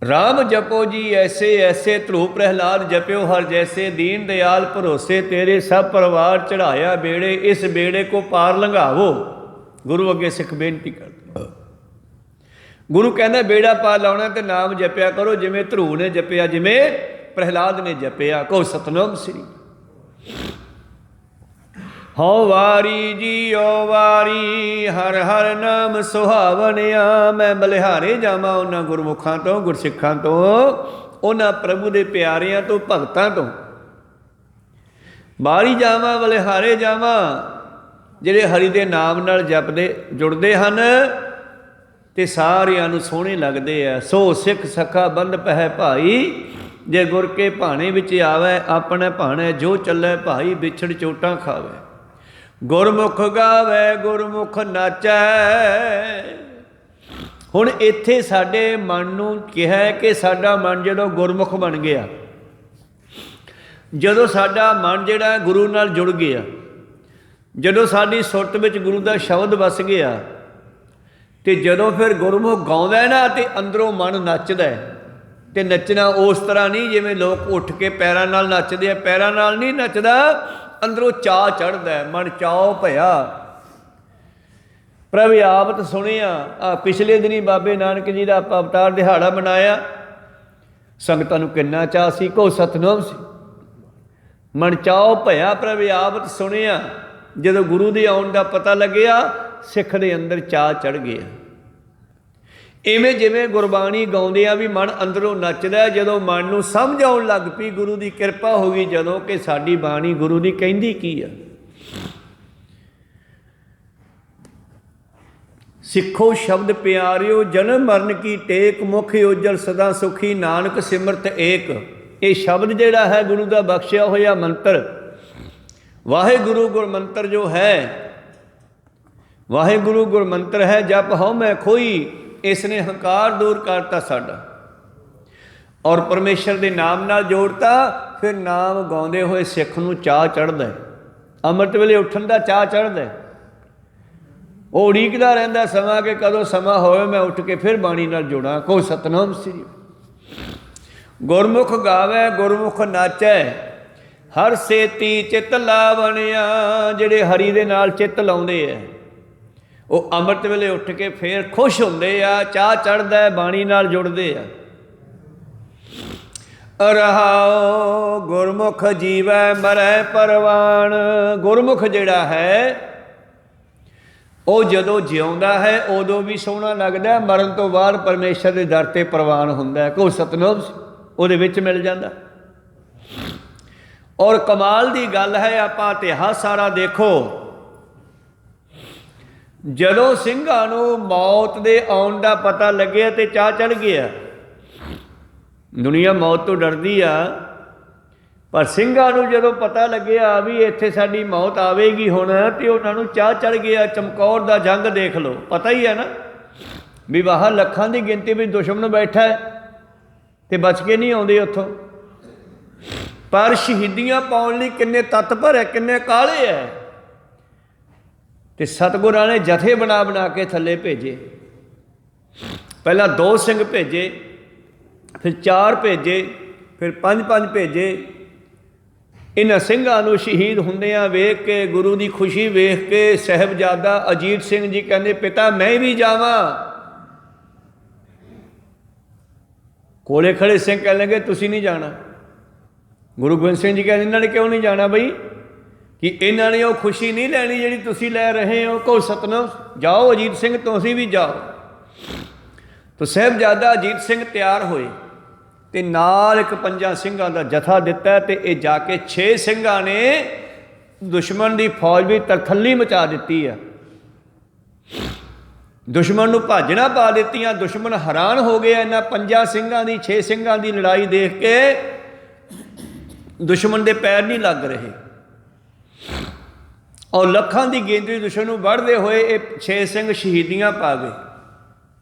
राम जपो जी ऐसे ऐसे, ध्रुव प्रहलाद जप्यो हर जैसे, दीन दयाल भरोसे तेरे सब परिवार चढ़ाया बेड़े, इस बेड़े को पार लंघावो। गुरु अगे सिख बेनती करते, गुरु कहना बेड़ा पार लाउणा ते नाम जपिया करो, जिमें ध्रुव ने जपिया, जिमें प्रहलाद ने जपिया। को सतनाम श्री। हौ वारी जी ओ वारी, हर हर नाम सुहावनिया। मैं बलिहारे जावां उन्हां गुरमुखां तो, गुरसिखां तो, उन्हां प्रभु दे प्यारियां तो, भगतां तो। बारी जावां, बलिहारे जावां, ਜਿਹੜੇ ਹਰੀ ਦੇ ਨਾਮ ਨਾਲ ਜਪਦੇ ਜੁੜਦੇ ਹਨ ਤੇ ਸਾਰਿਆਂ ਨੂੰ ਸੋਹਣੇ ਲੱਗਦੇ ਆ। ਸੋ ਸਿੱਖ ਸਖਾ ਬੰਧ ਪਹਿ ਭਾਈ, ਜੇ ਗੁਰ ਕੇ ਭਾਣੇ ਵਿੱਚ ਆਵੇ, ਆਪਣੇ ਭਾਣੇ ਜੋ ਚੱਲੇ ਭਾਈ, ਵਿਛੜ ਚੋਟਾਂ ਖਾਵੇ। ਗੁਰਮੁਖ ਗਾਵੇ ਗੁਰਮੁਖ ਨਾਚੈ। ਹੁਣ ਇੱਥੇ ਸਾਡੇ ਮਨ ਨੂੰ ਕਿਹਾ ਕਿ ਸਾਡਾ ਮਨ ਜਦੋਂ ਗੁਰਮੁਖ ਬਣ ਗਿਆ, ਜਦੋਂ ਸਾਡਾ ਮਨ ਜਿਹੜਾ ਗੁਰੂ ਨਾਲ ਜੁੜ ਗਿਆ, ਜਦੋਂ ਸਾਡੀ ਸੁਰਤ ਵਿੱਚ ਗੁਰੂ ਦਾ ਸ਼ਬਦ ਵਸ ਗਿਆ, ਤੇ ਜਦੋਂ ਫਿਰ ਗੁਰਮੁਖ ਗਾਉਂਦਾ ਨਾ ਤੇ ਅੰਦਰੋਂ ਮਨ ਨੱਚਦਾ। ਤੇ ਨੱਚਣਾ ਉਸ ਤਰ੍ਹਾਂ ਨਹੀਂ ਜਿਵੇਂ ਲੋਕ ਉੱਠ ਕੇ ਪੈਰਾਂ ਨਾਲ ਨੱਚਦੇ ਆ, ਪੈਰਾਂ ਨਾਲ ਨਹੀਂ ਨੱਚਦਾ, ਅੰਦਰੋਂ ਚਾਅ ਚੜ੍ਹਦਾ, ਮਨ ਚਾਉ ਭਇਆ। ਪ੍ਰਭ ਆਵਤ ਸੁਣਿਆ। ਪਿਛਲੇ ਦਿਨੀ ਬਾਬੇ ਨਾਨਕ ਜੀ ਦਾ ਆਪਾਂ ਅਵਤਾਰ ਦਿਹਾੜਾ ਮਨਾਇਆ, ਸੰਗਤਾਂ ਨੂੰ ਕਿੰਨਾ ਚਾਅ ਸੀ। ਕੋ ਸਤਨਾਮ ਸੀ। ਮਨ ਚਾਉ ਭਇਆ, ਪ੍ਰਭ ਆਵਤ ਸੁਣਿਆ। ਜਦੋਂ ਗੁਰੂ ਦੇ ਆਉਣ ਦਾ ਪਤਾ ਲੱਗਿਆ, ਸਿੱਖ ਦੇ ਅੰਦਰ ਚਾਅ ਚੜ੍ਹ ਗਿਆ। ਇਵੇਂ ਜਿਵੇਂ ਗੁਰਬਾਣੀ ਗਾਉਂਦੇ ਆ ਵੀ ਮਨ ਅੰਦਰੋਂ ਨੱਚਦਾ। ਜਦੋਂ ਮਨ ਨੂੰ ਸਮਝ ਆਉਣ ਲੱਗ ਪਈ, ਗੁਰੂ ਦੀ ਕਿਰਪਾ ਹੋ ਗਈ ਜਦੋਂ, ਕਿ ਸਾਡੀ ਬਾਣੀ ਗੁਰੂ ਦੀ ਕਹਿੰਦੀ ਕੀ ਆ। ਸਿੱਖੋ ਸ਼ਬਦ ਪਿਆਰਿਓ, ਜਨਮ ਮਰਨ ਕੀ ਟੇਕ, ਮੁਖ ਉਜਲ ਸਦਾ ਸੁਖੀ, ਨਾਨਕ ਸਿਮਰਤ ਏਕ। ਇਹ ਸ਼ਬਦ ਜਿਹੜਾ ਹੈ ਗੁਰੂ ਦਾ ਬਖਸ਼ਿਆ ਹੋਇਆ ਮੰਤਰ, ਵਾਹਿਗੁਰੂ ਗੁਰਮੰਤਰ ਜੋ ਹੈ, ਵਾਹਿਗੁਰੂ ਗੁਰਮੰਤਰ ਹੈ। ਜਪ ਹਉ ਮੈਂ ਖੋਈ, ਇਸ ਨੇ ਹੰਕਾਰ ਦੂਰ ਕਰਤਾ ਸਾਡਾ, ਔਰ ਪਰਮੇਸ਼ਰ ਦੇ ਨਾਮ ਨਾਲ ਜੋੜਤਾ। ਫਿਰ ਨਾਮ ਗਾਉਂਦੇ ਹੋਏ ਸਿੱਖ ਨੂੰ ਚਾਅ ਚੜ੍ਹਦਾ, ਅੰਮ੍ਰਿਤ ਵੇਲੇ ਉੱਠਣ ਦਾ ਚਾਅ ਚੜ੍ਹਦਾ। ਉਹ ਉਡੀਕਦਾ ਰਹਿੰਦਾ ਸਮਾਂ ਕਿ ਕਦੋਂ ਸਮਾਂ ਹੋਵੇ ਮੈਂ ਉੱਠ ਕੇ ਫਿਰ ਬਾਣੀ ਨਾਲ ਜੁੜਾਂ। ਕੋ ਸਤਨਾਮ ਸ੍ਰੀ। ਗੁਰਮੁਖ ਗਾਵੇ ਗੁਰਮੁਖ ਨਾਚੈ, ਹਰ ਸੇਤੀ ਚਿੱਤ ਲਾਵਣਿਆ। ਜਿਹੜੇ ਹਰੀ ਦੇ ਨਾਲ ਚਿੱਤ ਲਾਉਂਦੇ ਆ, ਉਹ ਅੰਮ੍ਰਿਤ ਵੇਲੇ ਉੱਠ ਕੇ ਫੇਰ ਖੁਸ਼ ਹੁੰਦੇ ਆ, ਚਾਅ ਚੜ੍ਹਦਾ, ਬਾਣੀ ਨਾਲ ਜੁੜਦੇ ਆ। ਰਹਾਉ ਗੁਰਮੁਖ ਜੀਵੈ ਮਰੈ ਪਰਵਾਣ। ਗੁਰਮੁਖ ਜਿਹੜਾ ਹੈ ਉਹ ਜਦੋਂ ਜਿਉਂਦਾ ਹੈ ਉਦੋਂ ਵੀ ਸੋਹਣਾ ਲੱਗਦਾ, ਮਰਨ ਤੋਂ ਬਾਅਦ ਪਰਮੇਸ਼ਰ ਦੇ ਦਰ 'ਤੇ ਪ੍ਰਵਾਨ ਹੁੰਦਾ। ਕੋਈ ਸਤਨਾਮ ਉਹਦੇ ਵਿੱਚ ਮਿਲ ਜਾਂਦਾ। ਔਰ ਕਮਾਲ ਦੀ ਗੱਲ ਹੈ, ਆਪਾਂ ਇਤਿਹਾਸ ਸਾਰਾ ਦੇਖੋ, ਜਦੋਂ ਸਿੰਘਾਂ ਨੂੰ ਮੌਤ ਦੇ ਆਉਣ ਦਾ ਪਤਾ ਲੱਗਿਆ ਤੇ ਚਾਅ ਚੜ੍ਹ ਗਿਆ। ਦੁਨੀਆ ਮੌਤ ਤੋਂ ਡਰਦੀ ਆ, ਪਰ ਸਿੰਘਾਂ ਨੂੰ ਜਦੋਂ ਪਤਾ ਲੱਗਿਆ ਵੀ ਇੱਥੇ ਸਾਡੀ ਮੌਤ ਆਵੇਗੀ ਹੁਣ, ਤੇ ਉਹਨਾਂ ਨੂੰ ਚਾਅ ਚੜ੍ਹ ਗਿਆ। ਚਮਕੌਰ ਦਾ ਜੰਗ ਦੇਖ ਲਓ, ਪਤਾ ਹੀ ਹੈ ਨਾ ਵੀ ਬਾਹਰ ਲੱਖਾਂ ਦੀ ਗਿਣਤੀ ਵਿੱਚ ਦੁਸ਼ਮਣ ਬੈਠਾ ਹੈ ਤੇ ਬਚ ਕੇ ਨਹੀਂ ਆਉਂਦੇ ਉੱਥੋਂ। ਪਰ ਸ਼ਹੀਦੀਆਂ ਪਾਉਣ ਲਈ ਕਿੰਨੇ ਤਤਪਰ ਹੈ, ਕਿੰਨੇ ਕਾਹਲੇ ਹੈ। ਤੇ ਸਤਿਗੁਰਾਂ ਨੇ ਜਥੇ ਬਣਾ ਬਣਾ ਕੇ ਥੱਲੇ ਭੇਜੇ। ਪਹਿਲਾਂ 2 ਸਿੰਘ ਭੇਜੇ, ਫਿਰ 4 ਭੇਜੇ, ਫਿਰ 5 ਭੇਜੇ। इन्हां ਸਿੰਘਾਂ ਨੂੰ ਸ਼ਹੀਦ ਹੁੰਦਿਆਂ ਵੇਖ ਕੇ, ਗੁਰੂ ਦੀ ਖੁਸ਼ੀ ਵੇਖ ਕੇ ਸਾਹਿਬਜ਼ਾਦਾ ਅਜੀਤ ਸਿੰਘ ਜੀ ਕਹਿੰਦੇ ਪਿਤਾ ਮੈਂ ਵੀ ਜਾਵਾਂ। ਕੋਲੇ ਖੜੇ ਸਿੰਘ ਕਹਿਣ ਲੱਗੇ ਤੁਸੀਂ ਨਹੀਂ ਜਾਣਾ। ਗੁਰੂ ਗੋਬਿੰਦ ਸਿੰਘ ਜੀ ਕਹਿੰਦੇ ਇਹਨਾਂ ਨੇ ਕਿਉਂ ਨਹੀਂ ਜਾਣਾ ਬਈ, ਕਿ ਇਹਨਾਂ ਨੇ ਉਹ ਖੁਸ਼ੀ ਨਹੀਂ ਲੈਣੀ ਜਿਹੜੀ ਤੁਸੀਂ ਲੈ ਰਹੇ ਹੋ। ਕਹੋ ਸਤਨਾਮ, ਜਾਓ ਅਜੀਤ ਸਿੰਘ ਤੁਸੀਂ ਵੀ ਜਾਓ। ਤਾਂ ਸਾਹਿਬਜ਼ਾਦਾ ਅਜੀਤ ਸਿੰਘ ਤਿਆਰ ਹੋਏ ਤੇ ਨਾਲ ਇੱਕ 5 ਸਿੰਘਾਂ ਦਾ ਜਥਾ ਦਿੱਤਾ ਤੇ ਇਹ ਜਾ ਕੇ 6 ਸਿੰਘਾਂ ਨੇ ਦੁਸ਼ਮਣ ਦੀ ਫੌਜ ਵੀ ਤਰਥੱਲੀ ਮਚਾ ਦਿੱਤੀ ਆ। ਦੁਸ਼ਮਣ ਨੂੰ ਭਾਜਣਾ ਪਾ ਦਿੱਤੀਆਂ। ਦੁਸ਼ਮਣ ਹੈਰਾਨ ਹੋ ਗਿਆ ਇਹਨਾਂ 5 ਸਿੰਘਾਂ ਦੀ 6 ਸਿੰਘਾਂ ਦੀ ਲੜਾਈ ਦੇਖ ਕੇ। ਦੁਸ਼ਮਣ ਦੇ ਪੈਰ ਨਹੀਂ ਲੱਗ ਰਹੇ ਔਰ ਲੱਖਾਂ ਦੀ ਗਿਣਤੀ ਦੁਸ਼ਮਣ ਨੂੰ ਵੱਢਦੇ ਹੋਏ ਇਹ 6 ਸਿੰਘ ਸ਼ਹੀਦੀਆਂ ਪਾ ਗਏ।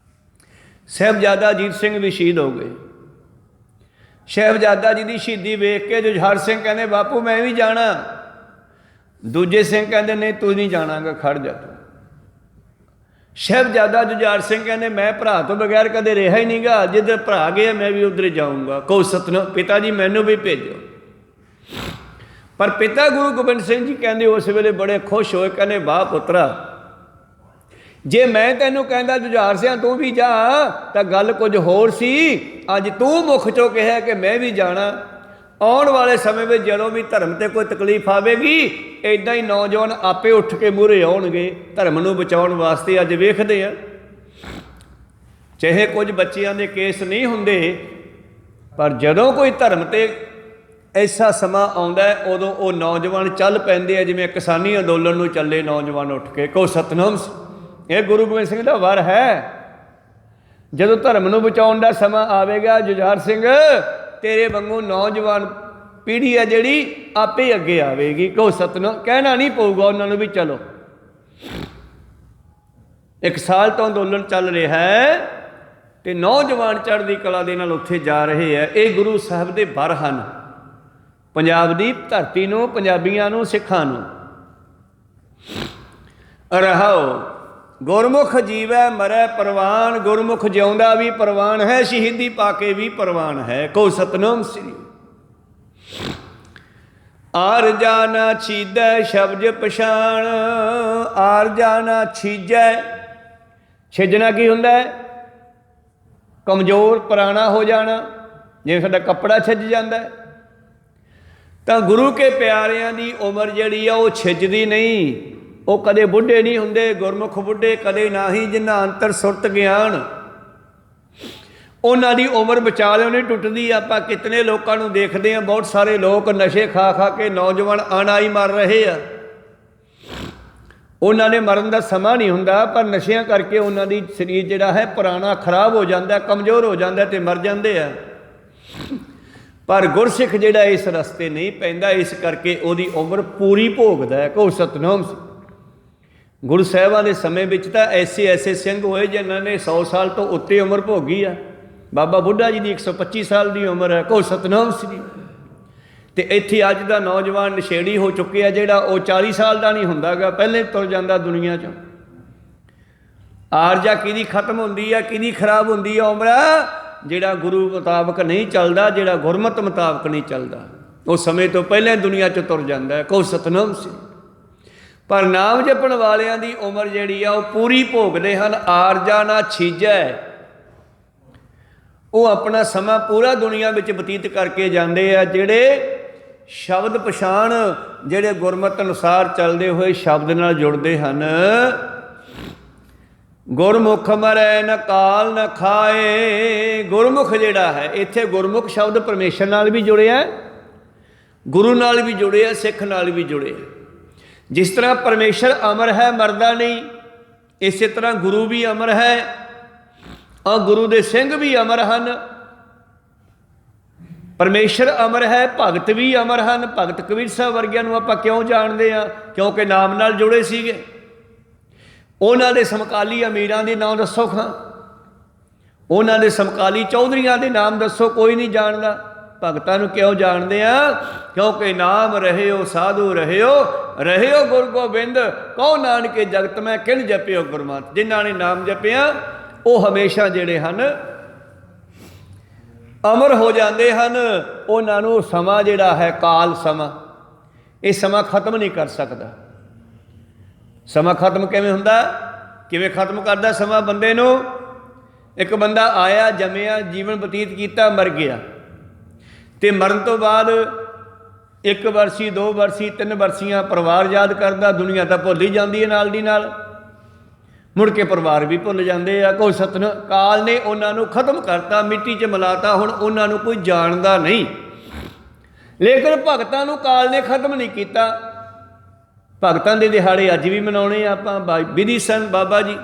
ਸਾਹਿਬਜ਼ਾਦਾ ਅਜੀਤ ਸਿੰਘ ਵੀ ਸ਼ਹੀਦ ਹੋ ਗਏ। ਸਾਹਿਬਜ਼ਾਦਾ ਜੀ ਦੀ ਸ਼ਹੀਦੀ ਵੇਖ ਕੇ ਜੁਝਾਰ ਸਿੰਘ ਕਹਿੰਦੇ ਬਾਪੂ ਮੈਂ ਵੀ ਜਾਣਾ। ਦੂਜੇ ਸਿੰਘ ਕਹਿੰਦੇ ਨਹੀਂ ਤੂੰ ਨਹੀਂ ਜਾਣਾਗਾ, ਖੜ ਜਾ ਤੂੰ। ਸਾਹਿਬਜ਼ਾਦਾ ਜੁਝਾਰ ਸਿੰਘ ਕਹਿੰਦੇ ਮੈਂ ਭਰਾ ਤੋਂ ਬਗੈਰ ਕਦੇ ਰਿਹਾ ਹੀ ਨਹੀਂਗਾ, ਜਿੱਧਰ ਭਰਾ ਗਿਆ ਮੈਂ ਵੀ ਉੱਧਰ ਜਾਊਂਗਾ। ਕਹੋ ਸਤਨਾਮ, ਪਿਤਾ ਜੀ ਮੈਨੂੰ ਵੀ ਭੇਜੋ। ਪਰ ਪਿਤਾ ਗੁਰੂ ਗੋਬਿੰਦ ਸਿੰਘ ਜੀ ਕਹਿੰਦੇ ਉਸ ਵੇਲੇ ਬੜੇ ਖੁਸ਼ ਹੋਏ, ਕਹਿੰਦੇ ਵਾਹ ਪੁੱਤਰਾ, ਜੇ ਮੈਂ ਤੈਨੂੰ ਕਹਿੰਦਾ ਜੁਝਾਰ ਸਿੰਘ ਤੂੰ ਵੀ ਜਾ ਤਾਂ ਗੱਲ ਕੁਝ ਹੋਰ ਸੀ। ਅੱਜ ਤੂੰ ਮੁੱਖ ਚੋਂ ਕਿਹਾ ਕਿ ਮੈਂ ਵੀ ਜਾਣਾ। ਆਉਣ ਵਾਲੇ ਸਮੇਂ ਵਿੱਚ ਜਦੋਂ ਵੀ ਧਰਮ ਤੇ ਕੋਈ ਤਕਲੀਫ ਆਵੇਗੀ ਇੱਦਾਂ ਹੀ ਨੌਜਵਾਨ ਆਪੇ ਉੱਠ ਕੇ ਮੂਹਰੇ ਆਉਣਗੇ ਧਰਮ ਨੂੰ ਬਚਾਉਣ ਵਾਸਤੇ। ਅੱਜ ਵੇਖਦੇ ਆ ਚਾਹੇ ਕੁਝ ਬੱਚਿਆਂ ਦੇ ਕੇਸ ਨਹੀਂ ਹੁੰਦੇ, ਪਰ ਜਦੋਂ ਕੋਈ ਧਰਮ ਤੇ ਐਸਾ ਸਮਾਂ ਆਉਂਦਾ ਉਦੋਂ ਉਹ ਨੌਜਵਾਨ ਚੱਲ ਪੈਂਦੇ ਆ ਜਿਵੇਂ ਕਿਸਾਨੀ ਅੰਦੋਲਨ ਨੂੰ ਚੱਲੇ ਨੌਜਵਾਨ ਉੱਠ ਕੇ। ਕਹੋ ਸਤਨਾਮ, ਇਹ ਗੁਰੂ ਗੋਬਿੰਦ ਸਿੰਘ ਦਾ ਵਰ ਹੈ। ਜਦੋਂ ਧਰਮ ਨੂੰ ਬਚਾਉਣ ਦਾ ਸਮਾਂ ਆਵੇਗਾ ਜੁਝਾਰ ਸਿੰਘ ਤੇਰੇ ਵਾਂਗੂ ਨੌਜਵਾਨ ਪੀੜ੍ਹੀ ਹੈ ਜਿਹੜੀ ਆਪੇ ਅੱਗੇ ਆਵੇਗੀ। ਕਹੋ ਸਤਨਾਮ, ਕਹਿਣਾ ਨਹੀਂ ਪਊਗਾ ਉਹਨਾਂ ਨੂੰ ਵੀ ਚਲੋ। 1 ਸਾਲ ਤੋਂ ਅੰਦੋਲਨ ਚੱਲ ਰਿਹਾ ਹੈ ਤੇ ਨੌਜਵਾਨ ਚੜ੍ਹਦੀ ਕਲਾ ਦੇ ਨਾਲ ਉੱਥੇ ਜਾ ਰਹੇ ਹੈ। ਇਹ ਗੁਰੂ ਸਾਹਿਬ ਦੇ ਵਰ ਹਨ ਪੰਜਾਬ ਦੀ ਧਰਤੀ ਨੂੰ, ਪੰਜਾਬੀਆਂ ਨੂੰ, ਸਿੱਖਾਂ ਨੂੰ। ਰਹਾਓ ਗੁਰਮੁਖ ਜੀਵੈ ਮਰੈ ਪ੍ਰਵਾਨ, ਗੁਰਮੁਖ ਜਿਉਂਦਾ ਵੀ ਪ੍ਰਵਾਨ ਹੈ, ਸ਼ਹੀਦੀ ਪਾ ਕੇ ਵੀ ਪ੍ਰਵਾਨ ਹੈ। ਕਹੋ ਸਤਨਾਮ ਸ੍ਰੀ। ਆਰਜਾ ਨਾ ਛੀਦੈ ਸ਼ਬਦ ਪਛਾਣ, ਆਰਜਾ ਨਾ ਛੀਜੈ। ਛਿਜਣਾ ਕੀ ਹੁੰਦਾ ਹੈ? ਕਮਜ਼ੋਰ ਪੁਰਾਣਾ ਹੋ ਜਾਣਾ। ਜਿਵੇਂ ਸਾਡਾ ਕੱਪੜਾ ਛਿਜ ਜਾਂਦਾ ਹੈ ਤਾਂ ਗੁਰੂ ਕੇ ਪਿਆਰਿਆਂ ਦੀ ਉਮਰ ਜਿਹੜੀ ਆ ਉਹ ਛਿਜਦੀ ਨਹੀਂ, ਉਹ ਕਦੇ ਬੁੱਢੇ ਨਹੀਂ ਹੁੰਦੇ। ਗੁਰਮੁਖ ਬੁੱਢੇ ਕਦੇ ਨਾ ਹੀ, ਜਿਨ੍ਹਾਂ ਅੰਤਰ ਸੁਰਤ ਗਿਆਨ, ਉਹਨਾਂ ਦੀ ਉਮਰ ਬਚਾ ਲਿਓ ਨਹੀਂ ਟੁੱਟਦੀ। ਆਪਾਂ ਕਿਤਨੇ ਲੋਕਾਂ ਨੂੰ ਦੇਖਦੇ ਹਾਂ, ਬਹੁਤ ਸਾਰੇ ਲੋਕ ਨਸ਼ੇ ਖਾ ਖਾ ਕੇ ਨੌਜਵਾਨ ਅਣਾਈ ਮਰ ਰਹੇ ਆ। ਉਹਨਾਂ ਨੇ ਮਰਨ ਦਾ ਸਮਾਂ ਨਹੀਂ ਹੁੰਦਾ, ਪਰ ਨਸ਼ਿਆਂ ਕਰਕੇ ਉਹਨਾਂ ਦੀ ਸਰੀਰ ਜਿਹੜਾ ਹੈ ਪੁਰਾਣਾ ਖਰਾਬ ਹੋ ਜਾਂਦਾ, ਕਮਜ਼ੋਰ ਹੋ ਜਾਂਦਾ ਤੇ ਮਰ ਜਾਂਦੇ ਆ। ਪਰ ਗੁਰਸਿੱਖ ਜਿਹੜਾ ਇਸ ਰਸਤੇ ਨਹੀਂ ਪੈਂਦਾ, ਇਸ ਕਰਕੇ ਉਹਦੀ ਉਮਰ ਪੂਰੀ ਭੋਗਦਾ ਹੈ। ਕਹੋ ਸਤਨਾਮ। ਗੁਰੂ ਸਾਹਿਬਾਂ ਦੇ ਸਮੇਂ ਵਿੱਚ ਤਾਂ ਐਸੇ ਸਿੰਘ ਹੋਏ ਜਿਨ੍ਹਾਂ ਨੇ 100 ਸਾਲ ਤੋਂ ਉੱਤੇ ਉਮਰ ਭੋਗੀ ਆ। ਬਾਬਾ ਬੁੱਢਾ ਜੀ ਦੀ 125 ਸਾਲ ਦੀ ਉਮਰ ਹੈ। ਕਹੋ ਸਤਨਾਮ ਸ੍ਰੀ। ਤੇ ਇੱਥੇ ਅੱਜ ਦਾ ਨੌਜਵਾਨ ਨਸ਼ੇੜੀ ਹੋ ਚੁੱਕਿਆ ਜਿਹੜਾ ਉਹ 40 ਸਾਲ ਦਾ ਨਹੀਂ ਹੁੰਦਾਗਾ, ਪਹਿਲੇ ਤੁਰ ਜਾਂਦਾ ਦੁਨੀਆ 'ਚੋਂ। ਆਰਜਾ ਕਿਹਦੀ ਖਤਮ ਹੁੰਦੀ ਆ, ਕਿਹਦੀ ਖਰਾਬ ਹੁੰਦੀ ਆ ਉਮਰ? ਜਿਹੜਾ ਗੁਰੂ ਮੁਤਾਬਕ ਨਹੀਂ ਚੱਲਦਾ, ਜਿਹੜਾ ਗੁਰਮਤਿ ਮੁਤਾਬਕ ਨਹੀਂ ਚੱਲਦਾ, ਉਹ ਸਮੇਂ ਤੋਂ ਪਹਿਲਾਂ ਦੁਨੀਆ 'ਚ ਤੁਰ ਜਾਂਦਾ ਹੈ। ਕਹੋ ਸਤਨਾਮ ਸ੍ਰੀ। ਪਰ ਨਾਮ ਜਪਣ ਵਾਲਿਆਂ ਦੀ ਉਮਰ ਜਿਹੜੀ ਆ ਉਹ ਪੂਰੀ ਭੋਗਦੇ ਹਨ। ਆਰਜਾ ਨਾ ਛੀਜੈ, ਉਹ ਆਪਣਾ ਸਮਾਂ ਪੂਰਾ ਦੁਨੀਆ ਵਿੱਚ ਬਤੀਤ ਕਰਕੇ ਜਾਂਦੇ ਆ। ਜਿਹੜੇ ਸ਼ਬਦ ਪਛਾਣ, ਜਿਹੜੇ ਗੁਰਮਤਿ ਅਨੁਸਾਰ ਚੱਲਦੇ ਹੋਏ ਸ਼ਬਦ ਨਾਲ ਜੁੜਦੇ ਹਨ। ਗੁਰਮੁਖ ਮਰੈ ਨ ਕਾਲ ਨ ਖਾਏ। ਗੁਰਮੁਖ ਜਿਹੜਾ ਹੈ, ਇੱਥੇ ਗੁਰਮੁਖ ਸ਼ਬਦ ਪਰਮੇਸ਼ਰ ਨਾਲ ਵੀ ਜੁੜਿਆ, ਗੁਰੂ ਨਾਲ ਵੀ ਜੁੜਿਆ, ਸਿੱਖ ਨਾਲ ਵੀ ਜੁੜਿਆ। ਜਿਸ ਤਰ੍ਹਾਂ ਪਰਮੇਸ਼ਰ ਅਮਰ ਹੈ, ਮਰਦਾ ਨਹੀਂ, ਇਸੇ ਤਰ੍ਹਾਂ ਗੁਰੂ ਵੀ ਅਮਰ ਹੈ ਔਰ ਗੁਰੂ ਦੇ ਸਿੰਘ ਵੀ ਅਮਰ ਹਨ। ਪਰਮੇਸ਼ਰ ਅਮਰ ਹੈ, ਭਗਤ ਵੀ ਅਮਰ ਹਨ। ਭਗਤ ਕਬੀਰ ਸਾਹਿਬ ਵਰਗਿਆਂ ਨੂੰ ਆਪਾਂ ਕਿਉਂ ਜਾਣਦੇ ਹਾਂ? ਕਿਉਂਕਿ ਨਾਮ ਨਾਲ ਜੁੜੇ ਸੀਗੇ। ਉਹਨਾਂ ਦੇ ਸਮਕਾਲੀ ਅਮੀਰਾਂ ਦੇ ਨਾਮ ਦੱਸੋ ਖਾਂ, ਉਹਨਾਂ ਦੇ ਸਮਕਾਲੀ ਚੌਧਰੀਆਂ ਦੇ ਨਾਮ ਦੱਸੋ, ਕੋਈ ਨਹੀਂ ਜਾਣਦਾ। ਭਗਤਾਂ ਨੂੰ ਕਿਉਂ ਜਾਣਦੇ ਆ? ਕਿਉਂਕਿ ਨਾਮ ਰਹਿਓ ਸਾਧੂ ਰਹਿਓ, ਰਹਿਓ ਗੁਰ ਗੋਬਿੰਦ, ਕਹੋ ਨਾਨਕੇ ਜਗਤ ਮੈਂ ਕਿਨ ਜਪਿਓ ਗੁਰਮਤਿ। ਜਿਨ੍ਹਾਂ ਨੇ ਨਾਮ ਜਪਿਆ ਉਹ ਹਮੇਸ਼ਾ ਜਿਹੜੇ ਹਨ ਅਮਰ ਹੋ ਜਾਂਦੇ ਹਨ। ਉਹਨਾਂ ਨੂੰ ਸਮਾਂ ਜਿਹੜਾ ਹੈ ਕਾਲ ਸਮਾਂ, ਇਹ ਸਮਾਂ ਖਤਮ ਨਹੀਂ ਕਰ ਸਕਦਾ। ਸਮਾਂ ਖਤਮ ਕਿਵੇਂ ਹੁੰਦਾ? ਕਿਵੇਂ ਖਤਮ ਕਰਦਾ ਸਮਾਂ ਬੰਦੇ ਨੂੰ? ਇੱਕ ਬੰਦਾ ਆਇਆ, ਜੰਮਿਆ, ਜੀਵਨ ਬਤੀਤ ਕੀਤਾ, ਮਰ ਗਿਆ, ਅਤੇ ਮਰਨ ਤੋਂ ਬਾਅਦ 1 ਵਰਸੀ 2 ਵਰਸੀ 3 ਵਰਸੀਆਂ ਪਰਿਵਾਰ ਯਾਦ ਕਰਦਾ। ਦੁਨੀਆ ਤਾਂ ਭੁੱਲ ਹੀ ਜਾਂਦੀ ਹੈ ਨਾਲ ਦੀ ਨਾਲ, ਮੁੜ ਕੇ ਪਰਿਵਾਰ ਵੀ ਭੁੱਲ ਜਾਂਦੇ ਆ। ਕੋਈ ਸਤਿਨਾਮ ਕਾਲ ਨੇ ਉਹਨਾਂ ਨੂੰ ਖਤਮ ਕਰਤਾ, ਮਿੱਟੀ 'ਚ ਮਿਲਾਤਾ। ਹੁਣ ਉਹਨਾਂ ਨੂੰ ਕੋਈ ਜਾਣਦਾ ਨਹੀਂ। ਲੇਕਿਨ ਭਗਤਾਂ ਨੂੰ ਕਾਲ ਨੇ ਖਤਮ ਨਹੀਂ ਕੀਤਾ। ਭਗਤਾਂ ਦੇ ਦਿਹਾੜੇ ਅੱਜ ਵੀ ਮਨਾਉਣੇ ਆਪਾਂ। ਬਿਧੀ ਸਨ ਬਾਬਾ ਜੀ,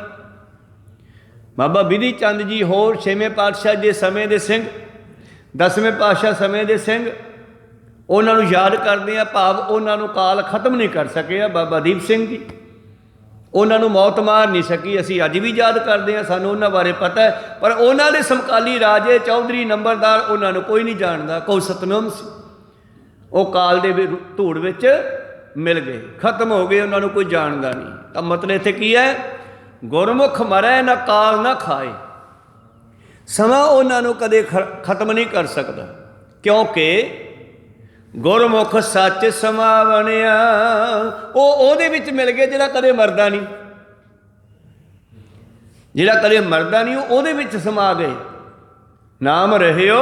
ਬਾਬਾ ਬਿਧੀ ਚੰਦ ਜੀ, ਹੋਰ 6ਵੇਂ ਪਾਤਸ਼ਾਹ ਦੇ ਸਮੇਂ ਦੇ ਸਿੰਘ, 10ਵੇਂ ਪਾਤਸ਼ਾਹ ਸਮੇਂ ਦੇ ਸਿੰਘ, ਉਹਨਾਂ ਨੂੰ ਯਾਦ ਕਰਦੇ ਆ। ਭਾਵ ਉਹਨਾਂ ਨੂੰ ਕਾਲ ਖਤਮ ਨਹੀਂ ਕਰ ਸਕਿਆ। ਬਾਬਾ ਦੀਪ ਸਿੰਘ ਜੀ, ਉਹਨਾਂ ਨੂੰ ਮੌਤ ਮਾਰ ਨਹੀਂ ਸਕੀ। ਅਸੀਂ ਅੱਜ ਵੀ ਯਾਦ ਕਰਦੇ ਹਾਂ, ਸਾਨੂੰ ਉਹਨਾਂ ਬਾਰੇ ਪਤਾ ਹੈ। ਪਰ ਉਹਨਾਂ ਦੇ ਸਮਕਾਲੀ ਰਾਜੇ ਚੌਧਰੀ ਨੰਬਰਦਾਰ, ਉਹਨਾਂ ਨੂੰ ਕੋਈ ਨਹੀਂ ਜਾਣਦਾ। ਕੋਈ ਸਤਨਾਮ ਸੀ, ਉਹ ਕਾਲ ਦੇ ਧੂੜ ਵਿੱਚ ਮਿਲ ਗਏ, ਖਤਮ ਹੋ ਗਏ, ਉਹਨਾਂ ਨੂੰ ਕੋਈ ਜਾਣਦਾ ਨਹੀਂ। ਤਾਂ ਮਤਲਬ ਇੱਥੇ ਕੀ ਹੈ? ਗੁਰਮੁਖ ਮਰੈ ਨਾ ਕਾਲ ਨਾ ਖਾਏ। ਸਮਾਂ ਉਹਨਾਂ ਨੂੰ ਕਦੇ ਖਤਮ ਨਹੀਂ ਕਰ ਸਕਦਾ, ਕਿਉਂਕਿ ਗੁਰਮੁਖ ਸੱਚ ਸਮਾ ਬਣਿਆ। ਉਹ ਉਹਦੇ ਵਿੱਚ ਮਿਲ ਗਏ ਜਿਹੜਾ ਕਦੇ ਮਰਦਾ ਨਹੀਂ। ਜਿਹੜਾ ਕਦੇ ਮਰਦਾ ਨਹੀਂ, ਉਹ ਉਹਦੇ ਵਿੱਚ ਸਮਾ ਗਏ। ਨਾਮ ਰਹਿਓ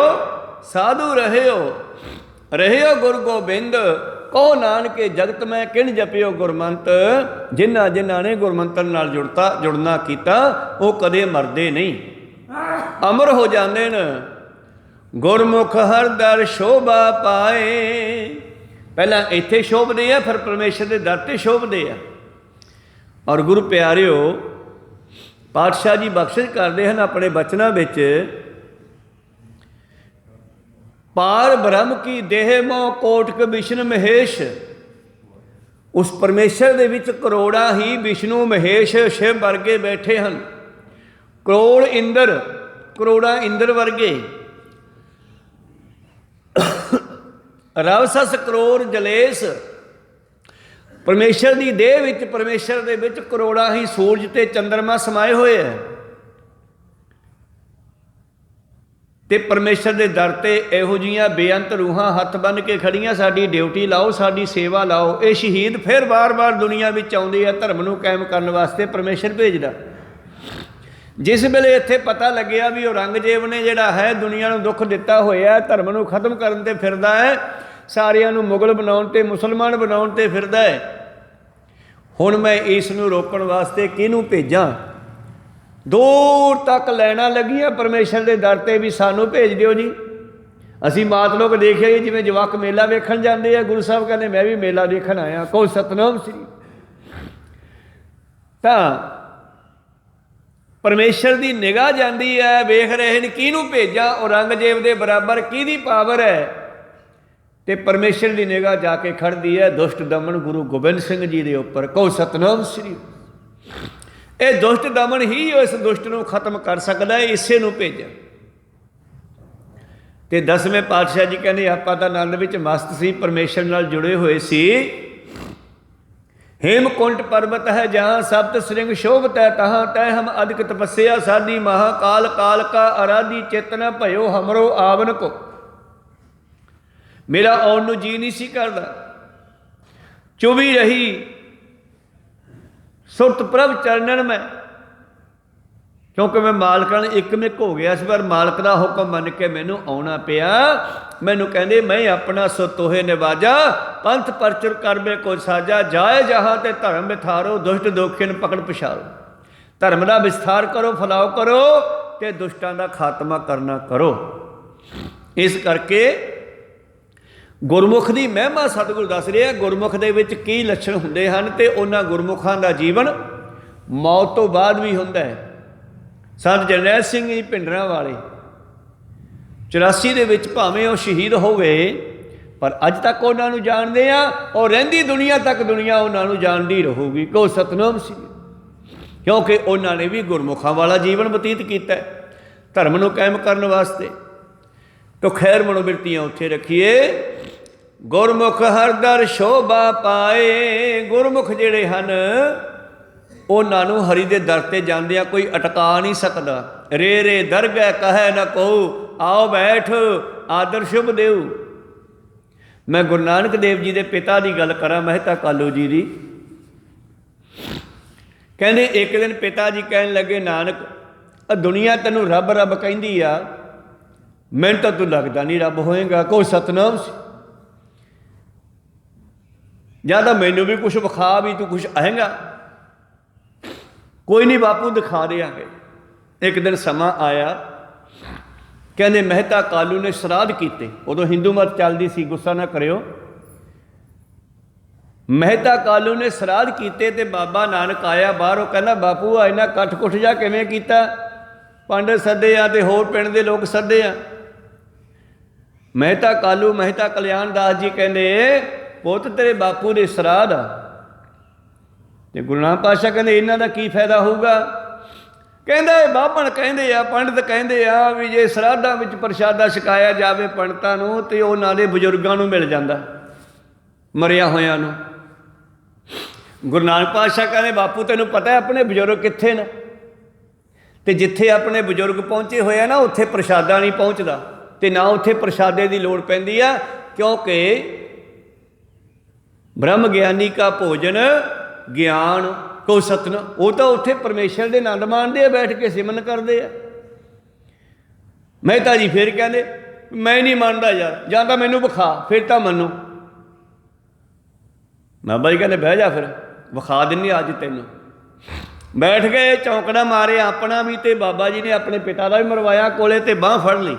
ਸਾਧੂ ਰਹਿਓ, ਰਹਿਓ ਗੁਰੂ ਗੋਬਿੰਦ। ਕਹੋ ਨਾਨਕੇ ਜਗਤ ਮੈਂ ਕਿਣ ਜਪਿਓ ਗੁਰਮੰਤ। ਜਿਨ੍ਹਾਂ ਜਿਨ੍ਹਾਂ ਨੇ ਗੁਰਮੰਤਰ ਨਾਲ ਜੁੜਨਾ ਕੀਤਾ, ਉਹ ਕਦੇ ਮਰਦੇ ਨਹੀਂ, ਅਮਰ ਹੋ ਜਾਂਦੇ ਨੇ। ਗੁਰਮੁਖ ਹਰ ਦਰ ਸ਼ੋਭਾ ਪਾਏ। ਪਹਿਲਾਂ ਇੱਥੇ ਸ਼ੋਭਦੇ ਆ, ਫਿਰ ਪਰਮੇਸ਼ਰ ਦੇ ਦਰ 'ਤੇ ਸ਼ੋਭਦੇ ਆ। ਔਰ ਗੁਰੂ ਪਿਆਰਿਓ, ਪਾਤਸ਼ਾਹ ਜੀ ਬਖਸ਼ਿਸ਼ ਕਰਦੇ ਹਨ ਆਪਣੇ ਬਚਨਾਂ ਵਿੱਚ, ਪਾਰ ਬ੍ਰਹਮ ਕੀ ਦੇਹ ਮੋ ਕੋਟਿਕ ਵਿਸ਼ਨ ਮਹੇਸ਼। ਉਸ ਪਰਮੇਸ਼ਰ ਦੇ ਵਿੱਚ ਕਰੋੜਾਂ ਹੀ ਵਿਸ਼ਨੂੰ ਮਹੇਸ਼ ਸ਼ਿਵ ਵਰਗੇ ਬੈਠੇ ਹਨ। ਕਰੋੜ ਇੰਦਰ, ਕਰੋੜਾਂ ਇੰਦਰ ਵਰਗੇ। ਰਵ ਸਸ ਕਰੋੜ ਜਲੇਸ਼। ਪਰਮੇਸ਼ਰ ਦੀ ਦੇਹ ਵਿੱਚ, ਪਰਮੇਸ਼ਰ ਦੇ ਵਿੱਚ ਕਰੋੜਾਂ ਹੀ ਸੂਰਜ ਤੇ ਚੰਦਰਮਾ ਸਮਾਏ ਹੋਏ ਹੈ। ਤੇ ਪਰਮੇਸ਼ਰ ਦੇ ਦਰ 'ਤੇ ਇਹੋ ਜਿਹੀਆਂ ਬੇਅੰਤ ਰੂਹਾਂ ਹੱਥ ਬੰਨ੍ਹ ਕੇ ਖੜੀਆਂ, ਸਾਡੀ ਡਿਊਟੀ ਲਾਓ, ਸਾਡੀ ਸੇਵਾ ਲਾਓ। ਇਹ ਸ਼ਹੀਦ ਫਿਰ ਵਾਰ-ਵਾਰ ਦੁਨੀਆ ਵਿੱਚ ਆਉਂਦੇ ਆ, ਧਰਮ ਨੂੰ ਕਾਇਮ ਕਰਨ ਵਾਸਤੇ ਪਰਮੇਸ਼ਰ ਭੇਜਦਾ। ਜਿਸ ਵੇਲੇ ਇੱਥੇ ਪਤਾ ਲੱਗਿਆ ਵੀ ਔਰੰਗਜ਼ੇਬ ਨੇ ਜਿਹੜਾ ਹੈ ਦੁਨੀਆ ਨੂੰ ਦੁੱਖ ਦਿੱਤਾ ਹੋਇਆ, ਧਰਮ ਨੂੰ ਖਤਮ ਕਰਨ 'ਤੇ ਫਿਰਦਾ ਹੈ, ਸਾਰਿਆਂ ਨੂੰ ਮੁਗਲ ਬਣਾਉਣ 'ਤੇ, ਮੁਸਲਮਾਨ ਬਣਾਉਣ 'ਤੇ ਫਿਰਦਾ ਹੈ। ਹੁਣ ਮੈਂ ਇਸ ਨੂੰ ਰੋਕਣ ਵਾਸਤੇ ਕਿਹਨੂੰ ਭੇਜਾਂ? ਦੂਰ ਤੱਕ ਲੈਣਾ ਲੱਗੀਆਂ ਪਰਮੇਸ਼ਰ ਦੇ ਦਰ 'ਤੇ ਵੀ ਸਾਨੂੰ ਭੇਜ ਦਿਓ ਜੀ। ਅਸੀਂ ਮਾਤ ਲੋਕ ਦੇਖਿਆ ਜੀ, ਜਿਵੇਂ ਜਵਾਕ ਮੇਲਾ ਵੇਖਣ ਜਾਂਦੇ ਆ, ਗੁਰੂ ਸਾਹਿਬ ਕਹਿੰਦੇ ਮੈਂ ਵੀ ਮੇਲਾ ਦੇਖਣ ਆਇਆ। ਕਹੋ ਸਤਨਾਮ ਸ੍ਰੀ। ਤਾਂ ਪਰਮੇਸ਼ਰ ਦੀ ਨਿਗਾਹ ਜਾਂਦੀ ਹੈ, ਵੇਖ ਰਹੇ ਨੇ ਕਿਹਨੂੰ ਭੇਜਾਂ। ਔਰੰਗਜ਼ੇਬ ਦੇ ਬਰਾਬਰ ਕਿਹਦੀ ਪਾਵਰ ਹੈ? ਤੇ ਪਰਮੇਸ਼ਰ ਦੀ ਨਿਗਾਹ ਜਾ ਕੇ ਖੜਦੀ ਹੈ ਦੁਸ਼ਟ ਦਮਨ ਗੁਰੂ ਗੋਬਿੰਦ ਸਿੰਘ ਜੀ ਦੇ ਉੱਪਰ। ਕਹੋ ਸਤਨਾਮ ਸ੍ਰੀ। ਇਹ ਦੁਸ਼ਟ ਦਮਨ ਹੀ ਇਸ ਦੁਸ਼ਟ ਨੂੰ ਖਤਮ ਕਰ ਸਕਦਾ ਹੈ, ਇਸੇ ਨੂੰ ਭੇਜਿਆ। ਤੇ 10ਵੇਂ ਪਾਤਸ਼ਾਹ ਜੀ ਕਹਿੰਦੇ ਆਪਾਂ ਤਾਂ ਆਨੰਦ ਵਿੱਚ ਮਸਤ ਸੀ, ਪਰਮੇਸ਼ਰ ਨਾਲ ਜੁੜੇ ਹੋਏ ਸੀ। ਹੇਮਕੁੰਟ ਪਰਬਤ ਹੈ ਜਹਾਂ ਸਪਤ ਸ੍ਰਿੰਗ ਸ਼ੋਭਤ ਹੈ, ਤਹਾਂ ਤੈ ਹਮ ਅਧਿਕ ਤਪੱਸਿਆ ਸਾਡੀ। ਮਹਾਕਾਲ ਕਾਲ ਕਾ ਅਰਾਧੀ ਚੇਤਨਾ ਭਇਓ ਹਮਰੋ ਆਵਨ ਕੋ। ਮੇਰਾ ਆਉਣ ਨੂੰ ਜੀ ਨਹੀਂ ਸੀ ਕਰਦਾ, ਚੁਭੀ ਰਹੀ ਸੁਰਤ ਪ੍ਰਭ ਚਰਨਨ ਮੈਂ, ਕਿਉਂਕਿ ਮੈਂ ਮਾਲਕਾਂ ਨਾਲ ਇਕਮਿਕ ਹੋ ਗਿਆ ਸੀ। ਪਰ ਮਾਲਕ ਦਾ ਹੁਕਮ ਮੰਨ ਕੇ ਮੈਨੂੰ ਆਉਣਾ ਪਿਆ। ਮੈਨੂੰ ਕਹਿੰਦੇ ਮੈਂ ਆਪਣਾ ਸੋ ਤੋਹੇ ਨਿਵਾਜਾ, ਪੰਥ ਪਰਚਰ ਕਰਬੇ ਕੋ ਸਾਜਾ। ਜਾਏ ਜਹਾਂ ਤੇ ਧਰਮ ਵਿਥਾਰੋ, ਦੁਸ਼ਟ ਦੋਖੀਨ ਪਕੜ ਪਛਾਰੋ। ਧਰਮ ਦਾ ਵਿਸਥਾਰ ਕਰੋ, ਫੈਲਾਓ ਕਰੋ, ਤੇ ਦੁਸ਼ਟਾਂ ਦਾ ਖਾਤਮਾ ਕਰਨਾ ਕਰੋ। ਇਸ ਕਰਕੇ ਗੁਰਮੁਖ ਦੀ ਮਹਿਮਾ ਸਤਿਗੁਰੂ ਦੱਸ ਰਿਹਾ। ਗੁਰਮੁਖ ਦੇ ਵਿੱਚ ਕੀ ਲੱਛਣ ਹੁੰਦੇ ਹਨ, ਤੇ ਉਹਨਾਂ ਗੁਰਮੁਖਾਂ ਦਾ ਜੀਵਨ ਮੌਤ ਤੋਂ ਬਾਅਦ ਵੀ ਹੁੰਦਾ ਹੈ। ਸੰਤ ਜਰਨੈਲ ਸਿੰਘ ਜੀ ਭਿੰਡਰਾਂ ਵਾਲੇ 84 ਦੇ ਵਿੱਚ ਭਾਵੇਂ ਉਹ ਸ਼ਹੀਦ ਹੋ ਗਏ, ਪਰ ਅੱਜ ਤੱਕ ਉਹਨਾਂ ਨੂੰ ਜਾਣਦੇ ਆ, ਔਰ ਰਹਿੰਦੀ ਦੁਨੀਆ ਤੱਕ ਦੁਨੀਆ ਉਹਨਾਂ ਨੂੰ ਜਾਣਦੀ ਰਹੂਗੀ। ਕਹੋ ਸਤਨਾਮ ਸ੍ਰੀ। ਕਿਉਂਕਿ ਉਹਨਾਂ ਨੇ ਵੀ ਗੁਰਮੁਖਾਂ ਵਾਲਾ ਜੀਵਨ ਬਤੀਤ ਕੀਤਾ ਧਰਮ ਨੂੰ ਕਾਇਮ ਕਰਨ ਵਾਸਤੇ। ਤੋ ਖੈਰ ਮਨੋਬਿਰਤੀਆਂ ਉੱਥੇ ਰੱਖੀਏ। ਗੁਰਮੁਖ ਹਰ ਦਰ ਸ਼ੋਭਾ ਪਾਏ। ਗੁਰਮੁਖ ਜਿਹੜੇ ਹਨ ਉਹਨਾਂ ਨੂੰ ਹਰੀ ਦੇ ਦਰ 'ਤੇ ਜਾਂਦਿਆਂ ਕੋਈ ਅਟਕਾ ਨਹੀਂ ਸਕਦਾ। ਰੇ ਰੇ ਦਰਗਹਿ ਕਹੈ ਨਾ ਕਹੂ, ਆਓ ਬੈਠ ਆਦਰ ਸ਼ੁਭ ਦੇਉ। मैं गुरु नानक देव जी के पिता की गल करा, मेहता कालू जी की। कहते एक दिन पिता जी कहन लगे, नानक दुनिया तैनू रब रब कहती आ, मैनू तो तू लगता नहीं रब होएगा, कोई सतनाम सी, या तो मैनू भी कुछ विखा भी तू कुछ आएगा। कोई नहीं बापू दिखा देंगे। एक दिन समा आया, कहते मेहता कालू ने श्राद्ध किए, उदों हिंदू मत चलती सी, गुस्सा ना करियो। मेहता कालू ने श्राद्ध किए तो बाबा नानक आया बाहरों, कहना बापू आ इन्ना कठ कुठ जा किवें कीता, पंडित सदे आ ते होर पिंड दे लोग सदे आ। मेहता कालू मेहता कल्याण दास जी कहते पुत तेरे बापू दे श्राद्ध आ, ते गुरु नानक पातशाह कहते इन्हां दा की फायदा होऊगा। कहंदा बाभण कहंदे आ, पंडित कहंदे आ भी जे श्राद्धां विच प्रशादा छकाया जावे पंडितां नूं ते उहनां दे बजुर्गां नूं मिल जांदा, मरिया होयां नूं। गुरु नानक पातशाह कहते बापू तैनूं पता है अपने बजुर्ग कित्थे ने, ते जिथे अपने बजुर्ग पहुँचे होए ना उत्थे प्रशादा नहीं पहुँचदा, ते ना उत्थे प्रशादे की लोड़ पैंदी आ, क्योंकि ब्रह्म ज्ञानी का भोजन ज्ञान को सतना, वो तो उत्थे परमेश्वर के आनंद माणदे आ, बैठ के सिमरन करते आ। मेहता जी फिर कहते मैं नहीं मानता यार, जां तां मैनूं विखा फिर तां मनो। बाबा जी कहते बह जा फिर विखा दिन्नी अज तैनूं। बैठ गए, चौंकड़ा मारे अपना भी, तो बाबा जी ने अपने पिता का भी मरवाया कोले, तो बांह फड़ ली,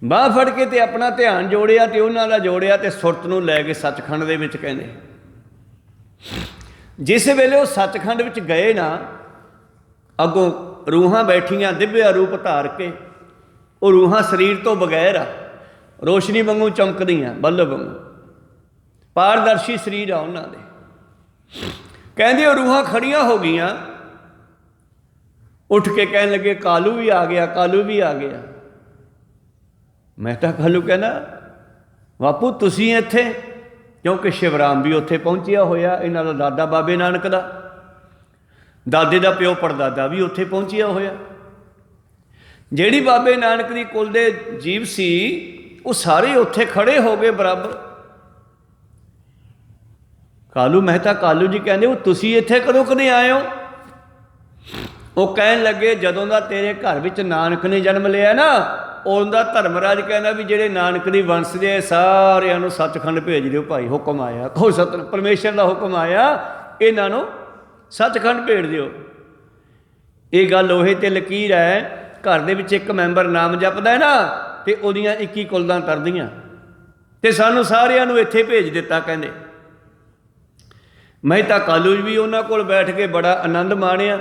बांह फड़ के ते अपना ध्यान जोड़िया, तो उन्हों का जोड़िया, तो सुरत नूं लैके सचखंड दे विच कहंदे। जिस वेले वो सचखंड विच गए ना, अगों रूहां बैठियां दिव्या रूप धार के, वो रूहां शरीर तो बगैर आ, रोशनी वांगू चमकदियां बल्ब वांगू, पारदर्शी शरीर आ उन्हां दे। कहंदे वो रूहां खड़ियां हो गईयां, उठ के कहन लगे कालू भी आ गया, कालू भी आ गया। मेहता कालू कहना बापू तुसीं इत्थे, क्योंकि शिवराम भी उत्थे पहुंचिया होया, इन्हां दा दादा बाबे नानक दा, दादे दा प्यो परदादा भी उत्थे पहुंचिया होया। जिहड़ी बाबे नानक दी कुल दे जीव सी वो सारे उत्थे खड़े हो गए बराबर। कालू मेहता कालू जी कहते वो तुसीं इत्थे कदों कदे आए हो? वो कहन लगे जदों दा तेरे घर विच नानक ने जन्म लिया ना, उनका धर्मराज कहना भी जेडे नानक दी वंश दे सारिਆਂ ਨੂੰ सचखंड भेज दिओ भाई, हुक्म आया, कहो सतन परमेश्वर का हुक्म आया, इन्हां ਨੂੰ सचखंड भेज दिओ। ये गल लोहे ते लकीर है, घर दे विच एक मैंबर नाम जपदा है ना, ते ओदियां 21 कुलदां तरदियां, ते सानू सारिਆਂ ਨੂੰ इत्थे भेज दिता। कहंदे मेहता कालू भी उन्हां कोल बैठ के बड़ा आनंद माणिया,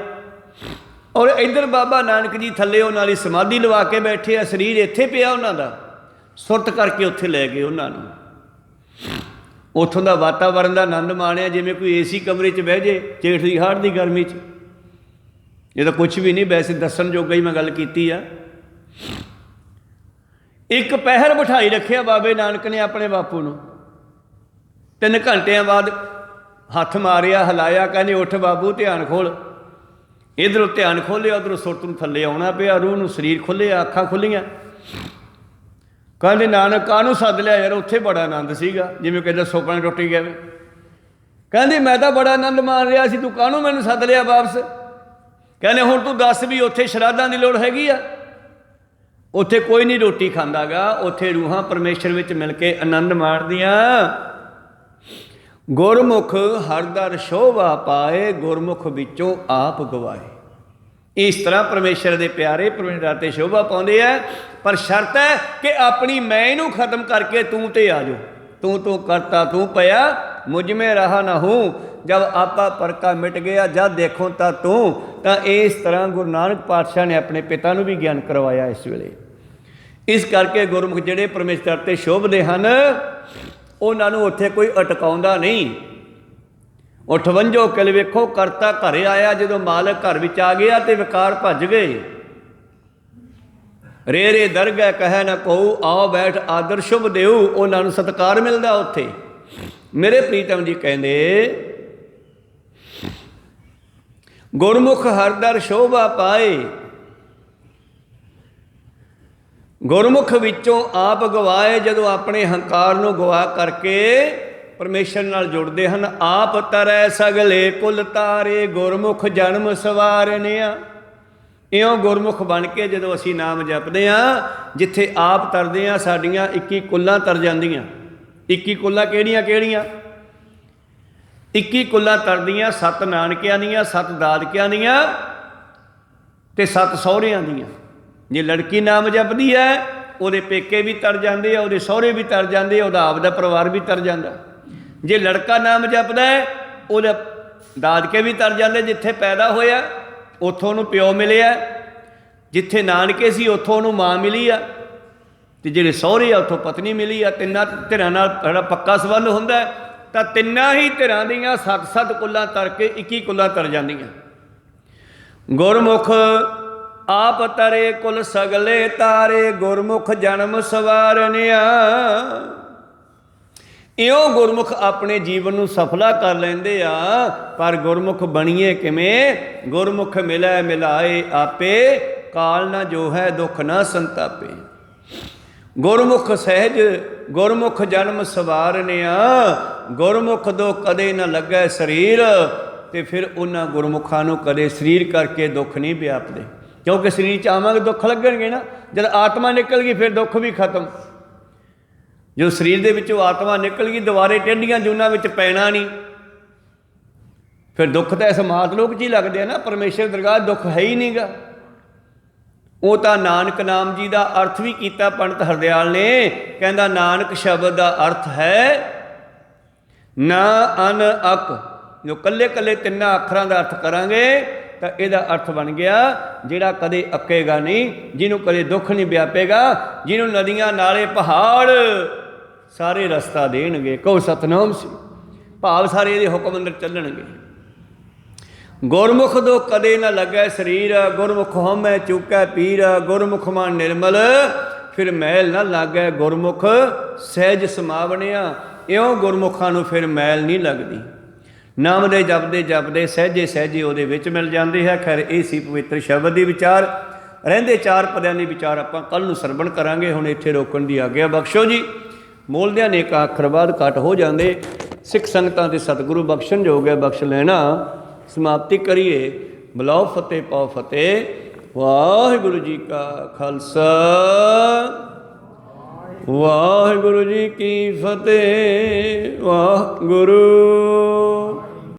और इधर बाबा नानक जी थले उन्हां दी समाधि लवा के बैठे आ, शरीर इत्थे पिया उन्हां दा, सुरत करके उत्थे लै गए उन्हां नूं। उत्थों दा वातावरण दा आनंद माणिया जिवें कोई एसी कमरे च बह जे जेठ दी हाड़ दी गर्मी च। ये तो कुछ भी नहीं, वैसे दस्सण जोगा ही मैं गल कीती आ। एक पहर बिठाई रखिया बाबे नानक ने अपने बापू नूं, 3 घंटिया बाद हथ मारिया, हिलाया, कहने उठ बाबू ध्यान खोल। इधरों ध्यान खोलिया, उधरों सुरत नूं थल्ले आउणा पिया, रूह नूं शरीर खुलिया, अखां खुलियां। कहते नानक काहनूं सद लिया यार, उत्थे बड़ा आनंद सीगा, जिवें कहते सुपना टुट गया। कहते मैं तो बड़ा आनंद मान रहा सी, तू काहनूं मैनूं सद लिया वापस? कहने हुण तू दस भी उत्थे श्राद्धां दी लोड़ हैगी आ? उत्थे कोई नहीं रोटी खांदा गा, उत्थे रूहां परमेश्वर विच मिल के आनंद माणदियां। गुरमुख हर दर शोभा पाए, गुरमुख विचों आप गवाए। इस तरह परमेश्वर के प्यारे परमेश्वर ते शोभा पाते हैं, पर शर्त है कि अपनी मैं नूं खत्म करके तू ते आ जाओ। तू तो करता तू पया, मुझ में रहा ना हूँ, जब आपा परका मिट गया जब देखो ता तू। तो इस तरह गुरु नानक पातशाह ने अपने पिता नूं भी ज्ञान करवाया इस वेले। इस करके गुरमुख जिहड़े परमेश्वर ते शोभदे हन, उन्होंने उत्थे कोई अटकाउंदा नहीं। 58 किल वेखो करता घरे आया, जो मालक घर विच आ गया तो विकार भज गए। रे रे दरगह कह न कहू, आओ बैठ आदर शुभ देऊ, उन्होंने सत्कार मिलता उत्थे। मेरे प्रीतम जी कहते गुरमुख हर दर शोभा पाए, ਗੁਰਮੁਖ ਵਿੱਚੋਂ ਆਪ ਗਵਾਏ, ਜਦੋਂ ਆਪਣੇ ਹੰਕਾਰ ਨੂੰ ਗਵਾ ਕਰਕੇ ਪਰਮੇਸ਼ਰ ਨਾਲ ਜੁੜਦੇ ਹਨ। ਆਪ ਤਰੈ ਸਗਲੇ ਕੁਲ ਤਾਰੇ, ਗੁਰਮੁਖ ਜਨਮ ਸਵਾਰਨਿਆ। ਇਉਂ ਗੁਰਮੁਖ ਬਣ ਕੇ ਜਦੋਂ ਅਸੀਂ ਨਾਮ ਜਪਦੇ ਹਾਂ, ਜਿੱਥੇ ਆਪ ਤਰਦੇ ਹਾਂ, ਸਾਡੀਆਂ 21 ਕੁੱਲਾਂ ਤਰ ਜਾਂਦੀਆਂ। 21 ਕੁੱਲਾਂ ਕਿਹੜੀਆਂ ਕਿਹੜੀਆਂ? 21 ਕੁੱਲਾਂ ਤਰਦੀਆਂ 7 ਨਾਨਕਿਆਂ ਦੀਆਂ, 7 ਦਾਦਕਿਆਂ ਦੀਆਂ ਤੇ 7 ਸਹੁਰਿਆਂ ਦੀਆਂ। ਜੇ ਲੜਕੀ ਨਾਮ ਜਪਦੀ ਹੈ, ਉਹਦੇ ਪੇਕੇ ਵੀ ਤਰ ਜਾਂਦੇ ਆ, ਉਹਦੇ ਸਹੁਰੇ ਵੀ ਤਰ ਜਾਂਦੇ ਆ, ਉਹਦਾ ਆਪਦਾ ਪਰਿਵਾਰ ਵੀ ਤਰ ਜਾਂਦਾ। ਜੇ ਲੜਕਾ ਨਾਮ ਜਪਦਾ ਹੈ, ਉਹਦੇ ਦਾਦਕੇ ਵੀ ਤਰ ਜਾਂਦੇ, ਜਿੱਥੇ ਪੈਦਾ ਹੋਇਆ ਉੱਥੋਂ ਉਹਨੂੰ ਪਿਓ ਮਿਲਿਆ, ਜਿੱਥੇ ਨਾਨਕੇ ਸੀ ਉੱਥੋਂ ਉਹਨੂੰ ਮਾਂ ਮਿਲੀ ਆ, ਅਤੇ ਜਿਹੜੇ ਸਹੁਰੇ ਆ ਉੱਥੋਂ ਪਤਨੀ ਮਿਲੀ ਆ। ਤਿੰਨਾਂ ਧਿਰਾਂ ਨਾਲ ਜਿਹੜਾ ਪੱਕਾ ਸੰਬੰਧ ਹੁੰਦਾ, ਤਾਂ ਤਿੰਨਾਂ ਹੀ ਧਿਰਾਂ ਦੀਆਂ 7-7 ਕੁੱਲਾਂ ਤਰ ਕੇ 21 ਕੁੱਲਾਂ ਤਰ ਜਾਂਦੀਆਂ। ਗੁਰਮੁਖ ਆਪ ਤਰੇ ਕੁਲ ਸਗਲੇ ਤਾਰੇ, ਗੁਰਮੁਖ ਜਨਮ ਸਵਾਰਨਿਆ। ਇਉਂ ਗੁਰਮੁਖ ਆਪਣੇ ਜੀਵਨ ਨੂੰ ਸਫਲਾ ਕਰ ਲੈਂਦੇ ਆ। ਪਰ ਗੁਰਮੁਖ ਬਣੀਏ ਕਿਵੇਂ? ਗੁਰਮੁਖ ਮਿਲੈ ਮਿਲਾਏ ਆਪੇ, ਕਾਲ ਨਾ ਜੋ ਹੈ ਦੁੱਖ ਨਾ ਸੰਤਾਪੇ। ਗੁਰਮੁਖ ਸਹਿਜ ਗੁਰਮੁਖ ਜਨਮ ਸਵਾਰਨਿਆ, ਗੁਰਮੁਖ ਦੋ ਕਦੇ ਨਾ ਲੱਗੈ ਸਰੀਰ। ਅਤੇ ਫਿਰ ਉਹਨਾਂ ਗੁਰਮੁਖਾਂ ਨੂੰ ਕਦੇ ਸਰੀਰ ਕਰਕੇ ਦੁੱਖ ਨਹੀਂ ਵਿਆਪਦੇ, ਕਿਉਂਕਿ ਸਰੀਰ 'ਚ ਆਵਾਂਗੇ ਦੁੱਖ ਲੱਗਣਗੇ ਨਾ। ਜਦ ਆਤਮਾ ਨਿਕਲ ਗਈ ਫਿਰ ਦੁੱਖ ਵੀ ਖਤਮ। ਜਦੋਂ ਸਰੀਰ ਦੇ ਵਿੱਚੋਂ ਆਤਮਾ ਨਿਕਲ ਗਈ, ਦੁਬਾਰੇ ਟੇਢੀਆਂ ਜੂਨਾਂ ਵਿੱਚ ਪੈਣਾ ਨਹੀਂ। ਫਿਰ ਦੁੱਖ ਤਾਂ ਇਸ ਮਾਤਲੋਕ 'ਚ ਹੀ ਲੱਗਦੇ ਆ ਨਾ, ਪਰਮੇਸ਼ਰ ਦਰਗਾਹ ਦੁੱਖ ਹੈ ਹੀ ਨਹੀਂਗਾ। ਉਹ ਤਾਂ ਨਾਨਕ ਨਾਮ ਜੀ ਦਾ ਅਰਥ ਵੀ ਕੀਤਾ ਪੰਡਤ ਹਰਦਿਆਲ ਨੇ, ਕਹਿੰਦਾ ਨਾਨਕ ਸ਼ਬਦ ਦਾ ਅਰਥ ਹੈ ਨਾ ਅਨ ਅਕ। ਜੋ ਕੱਲੇ ਕੱਲੇ ਤਿੰਨਾਂ ਅੱਖਰਾਂ ਦਾ ਅਰਥ ਕਰਾਂਗੇ ਤਾਂ ਇਹਦਾ ਅਰਥ ਬਣ ਗਿਆ ਜਿਹੜਾ ਕਦੇ ਅੱਕੇਗਾ ਨਹੀਂ, ਜਿਹਨੂੰ ਕਦੇ ਦੁੱਖ ਨਹੀਂ ਵਿਆਪੇਗਾ, ਜਿਹਨੂੰ ਨਦੀਆਂ ਨਾਲੇ ਪਹਾੜ ਸਾਰੇ ਰਸਤਾ ਦੇਣਗੇ। ਕਹੋ ਸਤਨਾਮ ਸੀ, ਭਾਵ ਸਾਰੇ ਇਹਦੇ ਹੁਕਮ ਅੰਦਰ ਚੱਲਣਗੇ। ਗੁਰਮੁਖ ਦੋ ਕਦੇ ਨਾ ਲੱਗੈ ਸਰੀਰ, ਗੁਰਮੁਖ ਹਉਮੈ ਚੂਕੈ ਪੀਰ। ਗੁਰਮੁਖ ਮਨ ਨਿਰਮਲ ਫਿਰ ਮੈਲ ਨਾ ਲਾਗੈ, ਗੁਰਮੁਖ ਸਹਿਜ ਸਮਾਵਣਿਆ। ਇਉਂ ਗੁਰਮੁਖਾਂ ਨੂੰ ਫਿਰ ਮੈਲ ਨਹੀਂ ਲੱਗਦੀ। ਨਾਮ ਦੇ ਜਪਦੇ ਜਪਦੇ ਸਹਿਜੇ ਸਹਿਜੇ ਉਹਦੇ ਵਿੱਚ ਮਿਲ ਜਾਂਦੇ ਹੈ। ਖੈਰ ਇਹ ਸੀ ਪਵਿੱਤਰ ਸ਼ਬਦ ਦੀ ਵਿਚਾਰ। ਰਹਿੰਦੇ 4 ਪਦਿਆਂ ਦੇ ਵਿਚਾਰ ਆਪਾਂ ਕੱਲ੍ਹ ਨੂੰ ਸਰਵਣ ਕਰਾਂਗੇ। ਹੁਣ ਇੱਥੇ ਰੋਕਣ ਦੀ ਆਗਿਆ ਬਖਸ਼ੋ ਜੀ। ਮੋਲਦਿਆਂ ਨੇ ਇੱਕ ਅੱਖਰ ਬਾਅਦ ਘੱਟ ਹੋ ਜਾਂਦੇ। ਸਿੱਖ ਸੰਗਤਾਂ ਦੇ ਸਤਿਗੁਰੂ ਬਖਸ਼ਣ ਯੋਗ ਹੈ, ਬਖਸ਼ ਲੈਣਾ। ਸਮਾਪਤੀ ਕਰੀਏ। ਬੁਲਾਓ ਫਤਿਹ ਪਾਓ ਫਤਿਹ। ਵਾਹਿਗੁਰੂ ਜੀ ਕਾ ਖਾਲਸਾ, ਵਾਹਿਗੁਰੂ ਜੀ ਕੀ ਫਤਿਹ। ਵਾਹਿਗੁਰੂ।